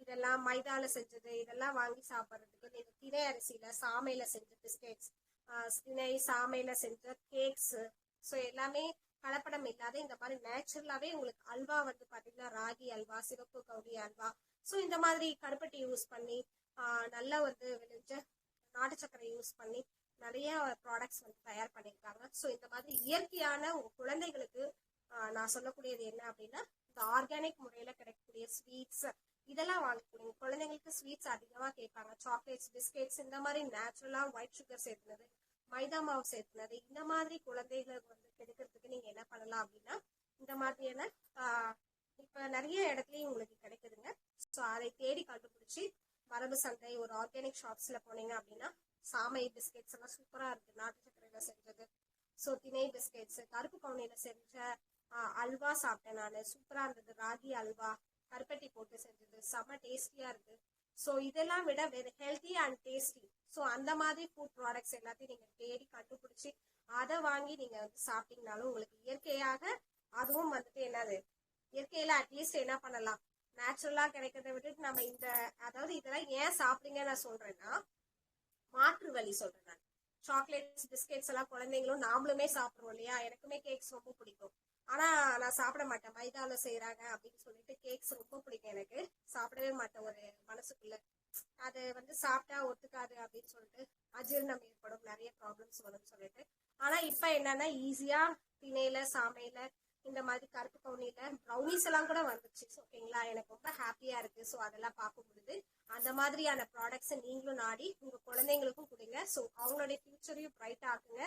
இதெல்லாம் மைதால செஞ்சது இதெல்லாம் வாங்கி சாப்பிட்றதுக்கு நீங்க திணை அரிசியில சாமையில செஞ்ச பிஸ்கெட்ஸ், திணை சாமையில செஞ்ச கேக்ஸ், ஸோ எல்லாமே கலப்படம் இல்லாத இந்த மாதிரி நேச்சுரலாவே உங்களுக்கு அல்வா வந்து பாத்தீங்கன்னா ராகி அல்வா, சிவப்பு கவுனி அல்வா, ஸோ இந்த மாதிரி கருப்பட்டி யூஸ் பண்ணி நல்லா வந்து விளைஞ்ச நாட்டு சர்க்கரை யூஸ் பண்ணி நிறைய ப்ராடக்ட்ஸ் வந்து தயார் பண்ணியிருக்காங்க. ஸோ இந்த மாதிரி இயற்கையான உங்க குழந்தைகளுக்கு நான் சொல்லக்கூடியது என்ன அப்படின்னா இந்த ஆர்கானிக் முறையில கிடைக்கக்கூடிய ஸ்வீட்ஸ் இதெல்லாம் வாங்கி கொடுங்க. குழந்தைங்களுக்கு ஸ்வீட்ஸ் அதிகமா கேட்பாங்க. சாக்லேட்ஸ், பிஸ்கெட்ஸ் இந்த மாதிரி நேச்சுரலா ஒயிட் சுகர் சேர்த்துனது, மைதா மாவு சேர்த்துனது இந்த மாதிரி குழந்தைகளுக்கு வந்து கெடுக்கிறதுக்கு நீங்க என்ன பண்ணலாம் அப்படின்னா இந்த மாதிரியான இப்ப நிறைய இடத்துலயும் உங்களுக்கு கிடைக்குதுங்க. ஸோ அதை தேடி கண்டுபிடிச்சி மரபு சந்தை ஒரு ஆர்கானிக் ஷாப்ஸ்ல போனீங்க அப்படின்னா சாமை பிஸ்கெட்ஸ் எல்லாம் சூப்பரா இருக்கு, நாட்டு சர்க்கரையில செஞ்சது. ஸோ திணை பிஸ்கெட்ஸ், கருப்பு கவுனியில செஞ்ச அல்வா சாப்பிட்டேன் நான், சூப்பரா இருந்தது. ராகி அல்வா கருப்பட்டி போட்டு செஞ்சது செம்ம டேஸ்டியா இருக்கு. ஸோ இதெல்லாம் விட very healthy and tasty. So அந்த மாதிரி ஃபுட் ப்ராடக்ட்ஸ் எல்லாத்தையும் நீங்க தேடி கண்டுபிடிச்சி அதை வாங்கி நீங்க வந்து சாப்பிட்டீங்கனாலும் உங்களுக்கு இயற்கையாக அதுவும் வந்துட்டு என்னது இயற்கையில அட்லீஸ்ட் என்ன பண்ணலாம், நேச்சுரலா கிடைக்கிறத விட்டுட்டு நம்ம இந்த அதாவது இதெல்லாம் ஏன் சாப்பிடுங்க நான் சொல்றேன்னா மாற்று வழி சொல்றேன். நான் சாக்லேட்ஸ் பிஸ்கெட்ஸ் எல்லாம் குழந்தைங்களும் நாமளுமே சாப்பிடுவோம் இல்லையா. எனக்குமே கேக்ஸ் ரொம்ப பிடிக்கும். ஆனா நான் சாப்பிட மாட்டேன், மைதால செய்யறாங்க அப்படின்னு சொல்லிட்டு கேக்ஸ் ரொம்ப பிடிக்கும் எனக்கு, சாப்பிடவே மாட்டேன். ஒரு மனசுக்குள்ள அது வந்து சாப்பிட்டா ஒத்துக்காது அப்படின்னு சொல்லிட்டு அஜீரணம் ஏற்படும், நிறைய ப்ராப்ளம்ஸ் வரும்னு சொல்லிட்டு. ஆனா இப்ப என்னன்னா ஈஸியா திணையில சாமையில இந்த மாதிரி கருப்பு கவுனியில ப்ரௌனிஸ் எல்லாம் கூட வந்துச்சு. ஓகேங்களா, எனக்கு ரொம்ப ஹாப்பியா இருக்கு. ஸோ அதெல்லாம் பார்க்கும் பொழுது அந்த மாதிரியான ப்ராடக்ட்ஸை நீங்களும் நாடி உங்க குழந்தைங்களுக்கும் கொடுங்க. ஸோ அவங்களுடைய ஃபியூச்சரையும் பிரைட் ஆக்குங்க,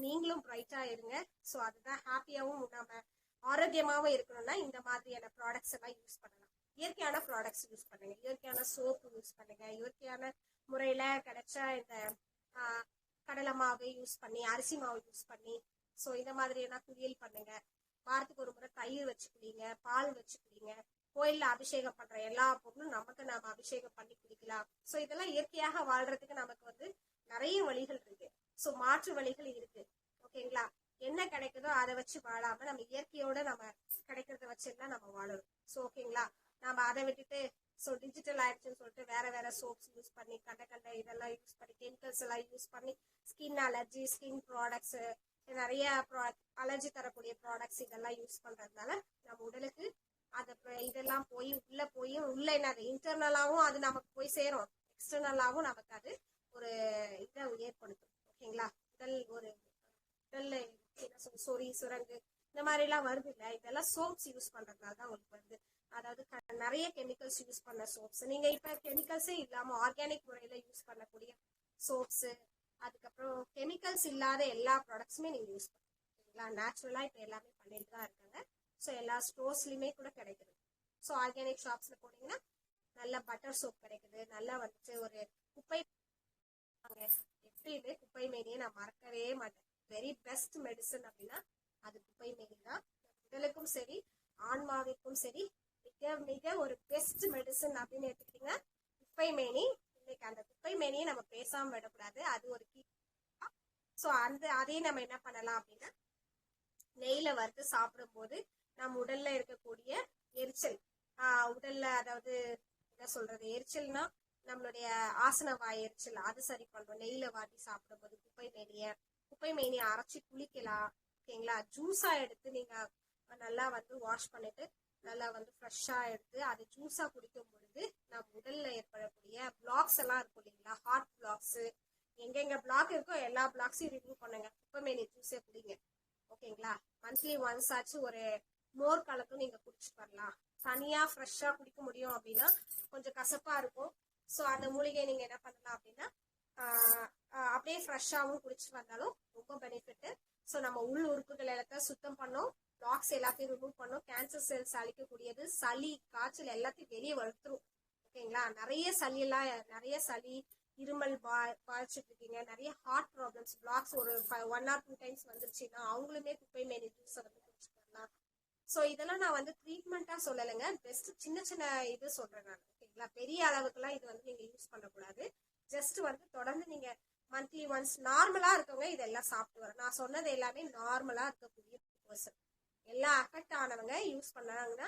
நீங்களும் பிரைட்டா இருங்க. ஸோ அதுதான் ஹாப்பியாவும் நம்ம ஆரோக்கியமாவும் இருக்கணும்னா இந்த மாதிரியான ப்ராடக்ட்ஸ் எல்லாம் யூஸ் பண்ணலாம். இயற்கையான ப்ராடக்ட்ஸ் யூஸ் பண்ணுங்க, இயற்கையான சோப்பு யூஸ் பண்ணுங்க, இயற்கையான முறையில கிடைச்ச இந்த கடலை மாவு யூஸ் பண்ணி, அரிசி மாவு யூஸ் பண்ணி ஸோ இந்த மாதிரி எல்லாம் குளியல் பண்ணுங்க. வாரத்துக்கு ஒரு முறை தயிர் வச்சு குடிங்க, பால் வச்சு குடிங்க. கோயில்ல அபிஷேகம் பண்ற எல்லா பொருளும் நமக்கு நாம அபிஷேகம் பண்ணி குடிக்கலாம். ஸோ இதெல்லாம் இயற்கையாக வாழ்றதுக்கு நமக்கு வந்து நிறைய வழிகள் இருக்கு. ஸோ மாற்று வழிகள் இருக்கு. ஓகேங்களா, என்ன கிடைக்குதோ அதை வச்சு வாழாம நம்ம இயற்கையோட நம்ம கிடைக்கிறத வச்சுலாம் நம்ம வாழணும். ஸோ ஓகேங்களா, நம்ம அதை விட்டுட்டு ஸோ டிஜிட்டல் ஆயிடுச்சுன்னு சொல்லிட்டு வேற வேற சோப்ஸ் யூஸ் பண்ணி கண்ட இதெல்லாம் யூஸ் பண்ணி கெமிக்கல்ஸ் எல்லாம் யூஸ் பண்ணி ஸ்கின் அலர்ஜி, ஸ்கின் ப்ராடக்ட்ஸ், நிறைய அலர்ஜி தரக்கூடிய ப்ராடக்ட்ஸ் இதெல்லாம் யூஸ் பண்றதுனால நம்ம உடலுக்கு அது இதெல்லாம் போய் உள்ள என்னது இன்டர்னலாவும் அது நமக்கு போய் சேரும், எக்ஸ்டர்னலாவும் நமக்கு அது ஒரு இதை ஏற்படுத்தும். ஓகேங்களா, உடல்ல சொறி சுரங்கு இந்த மாதிரி எல்லாம் வருது இல்ல, இதெல்லாம் சோப்ஸ் யூஸ் பண்றதுனால தான் உங்களுக்கு வருது. அதாவது நிறைய கெமிக்கல்ஸ் யூஸ் பண்ண சோப்ஸ், நீங்க இப்ப கெமிக்கல்ஸே இல்லாம ஆர்கானிக் முறையில யூஸ் பண்ணக்கூடிய சோப்ஸ், அதுக்கப்புறம் கெமிக்கல்ஸ் இல்லாத எல்லா ப்ராடக்ட்ஸுமே நீங்க யூஸ் பண்ணுங்களா. நேச்சுரலா இப்ப எல்லாமே பண்ணிட்டு தான் இருக்காங்க. ஸோ எல்லா ஸ்டோர்ஸ்லயுமே கூட கிடைக்குது. ஸோ ஆர்கானிக் ஷாப்ஸ்ல போனீங்கன்னா நல்ல பட்டர் சோப் கிடைக்குது, நல்லா வந்துட்டு ஒரு குப்பை எப்பயுமே குப்பை மேனியை நான் மறக்கவே மாட்டேன். வெரி பெஸ்ட் மெடிசன் அப்படின்னா அது குப்பை மேனி தான். உடலுக்கும் சரி ஆன்மாவிற்கும் சரி மிக மிக ஒரு பெஸ்ட் மெடிசன் அப்படின்னு எடுத்துக்கிட்டீங்கன்னா குப்பை மேனி. இன்னைக்கு அந்த குப்பை மேனியை நம்ம பேசாம விடக்கூடாது, அது ஒரு கீ. ஸோ அதையும் நம்ம என்ன பண்ணலாம் அப்படின்னா நெய்ல வறுத்து சாப்பிடும் போது நம்ம உடல்ல இருக்கக்கூடிய எரிச்சல், உடல்ல அதாவது என்ன சொல்றது எரிச்சல்னா நம்மளுடைய ஆசன வாய் எரிச்சல் அது சரி பண்றோம். நெய்ல வாட்டி சாப்பிடும் போது குப்பை மேனியை அரைச்சி குளிக்கலாம். ஓகேங்களா, ஜூஸா எடுத்து நீங்க நல்லா வந்து வாஷ் பண்ணிட்டு நல்லா வந்து ஃப்ரெஷ்ஷா எடுத்து அதை ஜூஸா குடிக்கும் பொழுது நம்ம உடல்ல ஏற்படக்கூடிய பிளாக்ஸ் எல்லாம் இருக்கும் இல்லைங்களா, ஹார்ட் பிளாக்ஸ், எங்கெங்க பிளாக் இருக்கோ எல்லா பிளாக்ஸையும் ரிமூவ் பண்ணுங்க, குப்பைமேனி ஜூஸே குடிங்க. ஓகேங்களா, மந்த்லி ஒன்ஸ் ஆச்சு ஒரு மோர் கலக்கும் நீங்க குடிச்சிட்டு வரலாம். தனியா ஃப்ரெஷ்ஷா குடிக்க முடியும் அப்படின்னா கொஞ்சம் கசப்பா இருக்கும். ஸோ அந்த மூலிகை நீங்க என்ன பண்ணலாம் அப்படின்னா அப்படியே ஃப்ரெஷ்ஷாகவும் குடிச்சிட்டு வந்தாலும் ரொம்ப பெனிஃபிட். ஸோ நம்ம உள் உறுப்புகள் எல்லாத்தையும் சுத்தம் பண்ணோம், பிளாக்ஸ் எல்லாத்தையும் ரிமூவ் பண்ணோம், கேன்சர் செல்ஸ் அழிக்கக்கூடியது, சளி காய்ச்சல் எல்லாத்தையும் வெளியே வளர்த்துரும். ஓகேங்களா? நிறைய சளி இருமல் பாதிச்சுட்டு இருக்கீங்க, நிறைய ஹார்ட் ப்ராப்ளம்ஸ், பிளாக்ஸ் ஒரு 1 or 2 times வந்துருச்சுன்னா அவங்களுமே குப்பை மேனி ஜூஸை வந்து குடிச்சிட்டு வரலாம். ஸோ இதெல்லாம் நான் வந்து ட்ரீட்மெண்ட்டா சொல்லலைங்க, பெஸ்ட் சின்ன சின்ன இது சொல்றேன் நான். ஓகேங்களா? பெரிய அளவுக்குலாம் இது வந்து நீங்க யூஸ் பண்ணக்கூடாது. ஜஸ்ட் வந்து தொடர்ந்து நீங்க மந்த்லி ஒன்ஸ் நார்மலா இருக்கவங்க இதெல்லாம் சாப்பிட்டு வர. நான் சொன்னது எல்லாமே நார்மலா இருக்கக்கூடிய பர்சன், எல்லாம் அஃபெக்ட் ஆனவங்க யூஸ் பண்ணாங்கன்னா,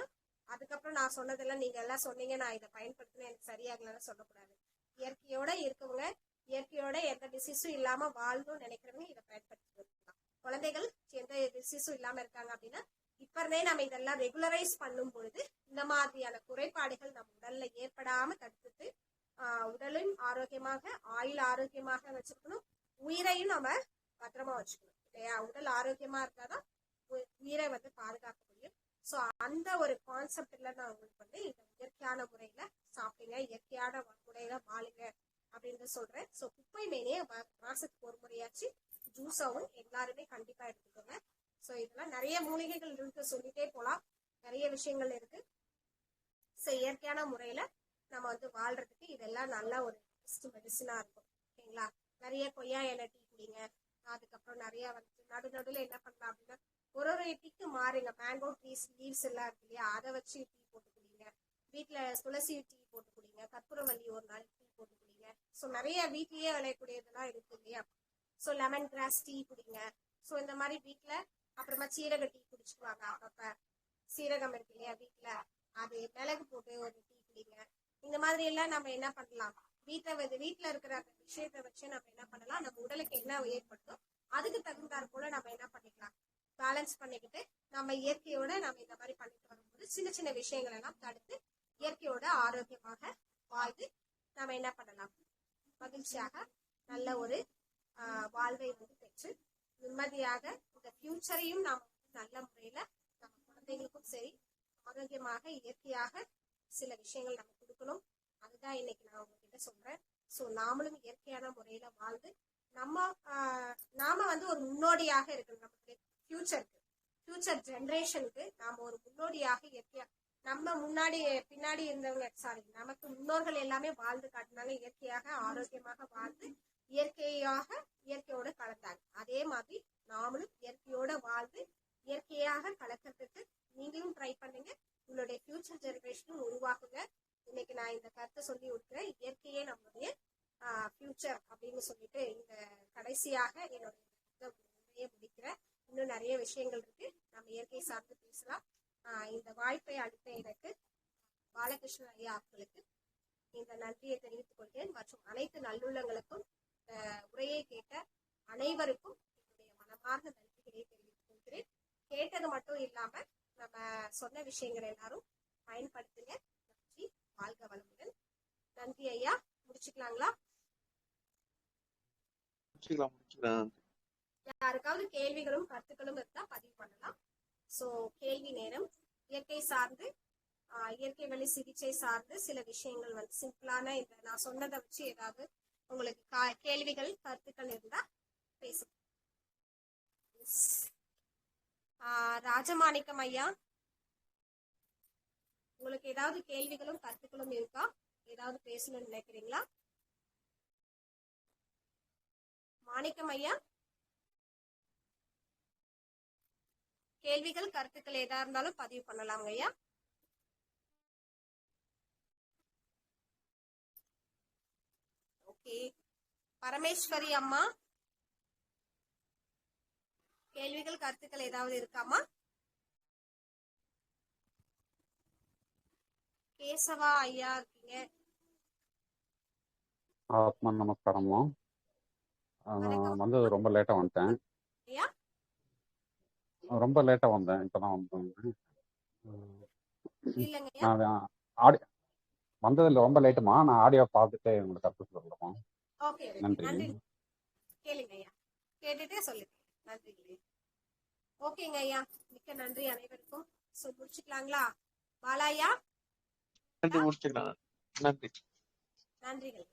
அதுக்கப்புறம் நான் சொன்னதெல்லாம் நீங்க எல்லாம் சொன்னீங்க நான் இதை பயன்படுத்தினேன் எனக்கு சரியாகலன்னு சொல்லக்கூடாது. இயற்கையோட இருக்கவங்க, இயற்கையோட எந்த டிசீஸும் இல்லாம வாழணும்னு நினைக்கிறவங்க இதை பயன்படுத்தி இருக்கலாம். குழந்தைகள் எந்த டிசீஸும் இல்லாம இருக்காங்க அப்படின்னா இப்ப இருந்தே நம்ம இதெல்லாம் ரெகுலரைஸ் பண்ணும் பொழுது இந்த மாதிரியான குறைபாடுகள் நம்ம உடல்ல ஏற்படாம தடுத்துட்டு உடலும் ஆரோக்கியமாக, ஆயுள் ஆரோக்கியமாக வச்சுக்கணும், உயிரையும் நம்ம பத்திரமா வச்சுக்கணும் இல்லையா? உடல் ஆரோக்கியமா இருக்காதான் உயிரை வந்து பாதுகாக்க முடியும். ஸோ அந்த ஒரு கான்செப்ட்ல நான் உங்களுக்கு வந்து இந்த இயற்கையான முறையில சாப்பிடுங்க, இயற்கையான முறையில வாழுங்க அப்படின்னு சொல்றேன். ஸோ குப்பை மேனியே மாசத்துக்கு ஒரு முறையாச்சு ஜூஸாவும் எல்லாருமே கண்டிப்பா எடுத்துக்கோங்க. ஸோ இதெல்லாம் நிறைய மூலிகைகள் இருக்கு, சொல்லிட்டே போலாம், நிறைய விஷயங்கள் இருக்கு. ஸோ இயற்கையான முறையில நம்ம வந்து வாழ்றதுக்கு இதெல்லாம் நல்ல ஒரு பெஸ்ட் மெடிசனா இருக்கும். ஓகேங்களா? நிறைய கொய்யா இலை டீ குடிங்க. அதுக்கப்புறம் நிறைய வந்து நடுநடுல என்ன பண்ணலாம் அப்படின்னா ஒரு டீக்கு மாறுங்க. மேங்கோ ட்ரீஸ் லீவ்ஸ் எல்லாம் இருக்கு இல்லையா, அதை வச்சு டீ போட்டு குடிங்க. வீட்டுல துளசி டீ போட்டு குடிங்க, கற்பூரவல்லி ஒரு நாள் டீ போட்டு குடிங்க. ஸோ நிறைய வீட்லயே விளையக்கூடியதெல்லாம் இருக்கு இல்லையா. ஸோ லெமன் கிராஸ் டீ குடிங்க. ஸோ இந்த மாதிரி வீட்டுல அப்புறமா சீரக டீ குடிச்சிட்டு வாங்க. அப்பப்ப சீரகம் இருக்கு இல்லையா வீட்டுல, அது மிளகு போட்டு ஒரு டீ குடிங்க. இந்த மாதிரி எல்லாம் நம்ம என்ன பண்ணலாம், வீட்டுல இருக்கிற அந்த விஷயத்தை வச்சு நம்ம என்ன பண்ணலாம், நம்ம உடலுக்கு என்ன ஏற்படுத்தோ அதுக்கு தகுந்தாற் போல நம்ம என்ன பண்ணிக்கலாம், பேலன்ஸ் பண்ணிக்கிட்டு நம்ம இயற்கையோட நம்ம இந்த மாதிரி பண்ணிட்டு வரும்போது சின்ன சின்ன விஷயங்கள் எல்லாம் தடுத்து இயற்கையோட ஆரோக்கியமாக வாழ்ந்து நம்ம என்ன பண்ணலாம், மகிழ்ச்சியாக நல்ல ஒரு வாழ்வை வந்து பெற்று நிம்மதியாக இந்த ஃபியூச்சரையும் நாம் நல்ல முறையில நம்ம குழந்தைகளுக்கும் சரி ஆரோக்கியமாக இயற்கையாக சில விஷயங்கள் நம்ம கொடுக்கணும். அதுதான் இன்னைக்கு நான் உங்ககிட்ட சொல்றேன். ஸோ நாமளும் இயற்கையான முறையில வாழ்ந்து நாம வந்து ஒரு முன்னோடியாக இருக்கணும். நம்மளுடைய ஃபியூச்சர் ஜெனரேஷனுக்கு நாம ஒரு முன்னோடியாக இயற்கையா, நம்ம பின்னாடி இருந்தவங்க நமக்கு முன்னோர்கள் எல்லாமே வாழ்ந்து காட்டினாங்க, இயற்கையாக ஆரோக்கியமாக வாழ்ந்து இயற்கையோட கலந்தாங்க. அதே மாதிரி நாமளும் இயற்கையோட வாழ்ந்து இயற்கையாக கலக்கிறதுக்கு நீங்களும் ட்ரை பண்ணுங்க, உங்களுடைய ஃபியூச்சர் ஜெனரேஷனும் உருவாக்குங்க. இன்னைக்கு நான் இந்த கருத்தை சொல்லி கொடுக்குறேன், இயற்கையே நம்மளுடைய ஃபியூச்சர் அப்படின்னு சொல்லிட்டு இந்த கடைசியாக என்னுடைய முடிக்கிறேன். இன்னும் நிறைய விஷயங்கள் இருக்கு, நம்ம இயற்கை சார்ந்து பேசலாம். இந்த வாய்ப்பை அளித்த எனக்கு பாலகிருஷ்ணன் ஐயா அவர்களுக்கு இந்த நன்றியை தெரிவித்துக் கொள்கிறேன். மற்றும் அனைத்து நல்லுள்ளங்களுக்கும் உரையை கேட்ட அனைவருக்கும் என்னுடைய மனமார்ந்த நன்றிகளை தெரிவித்துக் கொள்கிறேன். கேட்டது மட்டும் இல்லாம நம்ம சொன்ன விஷயங்கள் எல்லாரும் பயன்படுத்துங்க. நன்றி, வாழ்க வளமுடன். நன்றி ஐயா. முடிச்சுக்கலாங்களா? யாருக்காவது கேள்விகளும் கருத்துக்களும் இருந்தா பதிவு பண்ணலாம். சோ கேள்வி நேரம். இயற்கை சார்ந்து இயற்கை வழி சிகிச்சை சார்ந்து சில விஷயங்கள் வந்து சிம்பிளான இந்த நான் சொன்னதை வச்சு ஏதாவது உங்களுக்கு கேள்விகள் கருத்துக்கள் இருந்தா பேசுங்க. ராஜமாணிக்கம் ஐயா, உங்களுக்கு ஏதாவது கேள்விகளும் கருத்துக்களும் இருக்கா? ஏதாவது பேசணும்னு நினைக்கிறீங்களா? மாணிக்கம் ஐயா, கேள்விகள் கருத்துக்கள் ஏதா இருந்தாலும் பதிவு பண்ணலாங்க ஐயா. ஓகே. பரமேஸ்வரி அம்மா, கேள்விகள் கருத்துக்கள் ஏதாவது இருக்காமா? கேசவா ஐயா இருக்கீங்க. ஆத்மா நமஸ்காரம்மா. நான் வந்தது ரொம்ப லேட்டா வந்துட்டேன். ரொம்ப லேட்டா வந்தேன், இப்பதான் வந்தேன். நான் வந்ததுல ரொம்ப லேட்டுமா. நான் ஆடியோ பார்த்துட்டு உங்களுக்கு கருத்து சொல்லுமா? நன்றி. கேளுங்க ஐயா, கேட்டுட்டே சொல்லுங்க. நன்றி. ஓகேங்க ஐயா, மிக்க நன்றி அனைவருக்கும். முடிச்சுக்கலாங்களா பாலாயா? முடிச்சுக்கலாம். நன்றி. நன்றிகள்.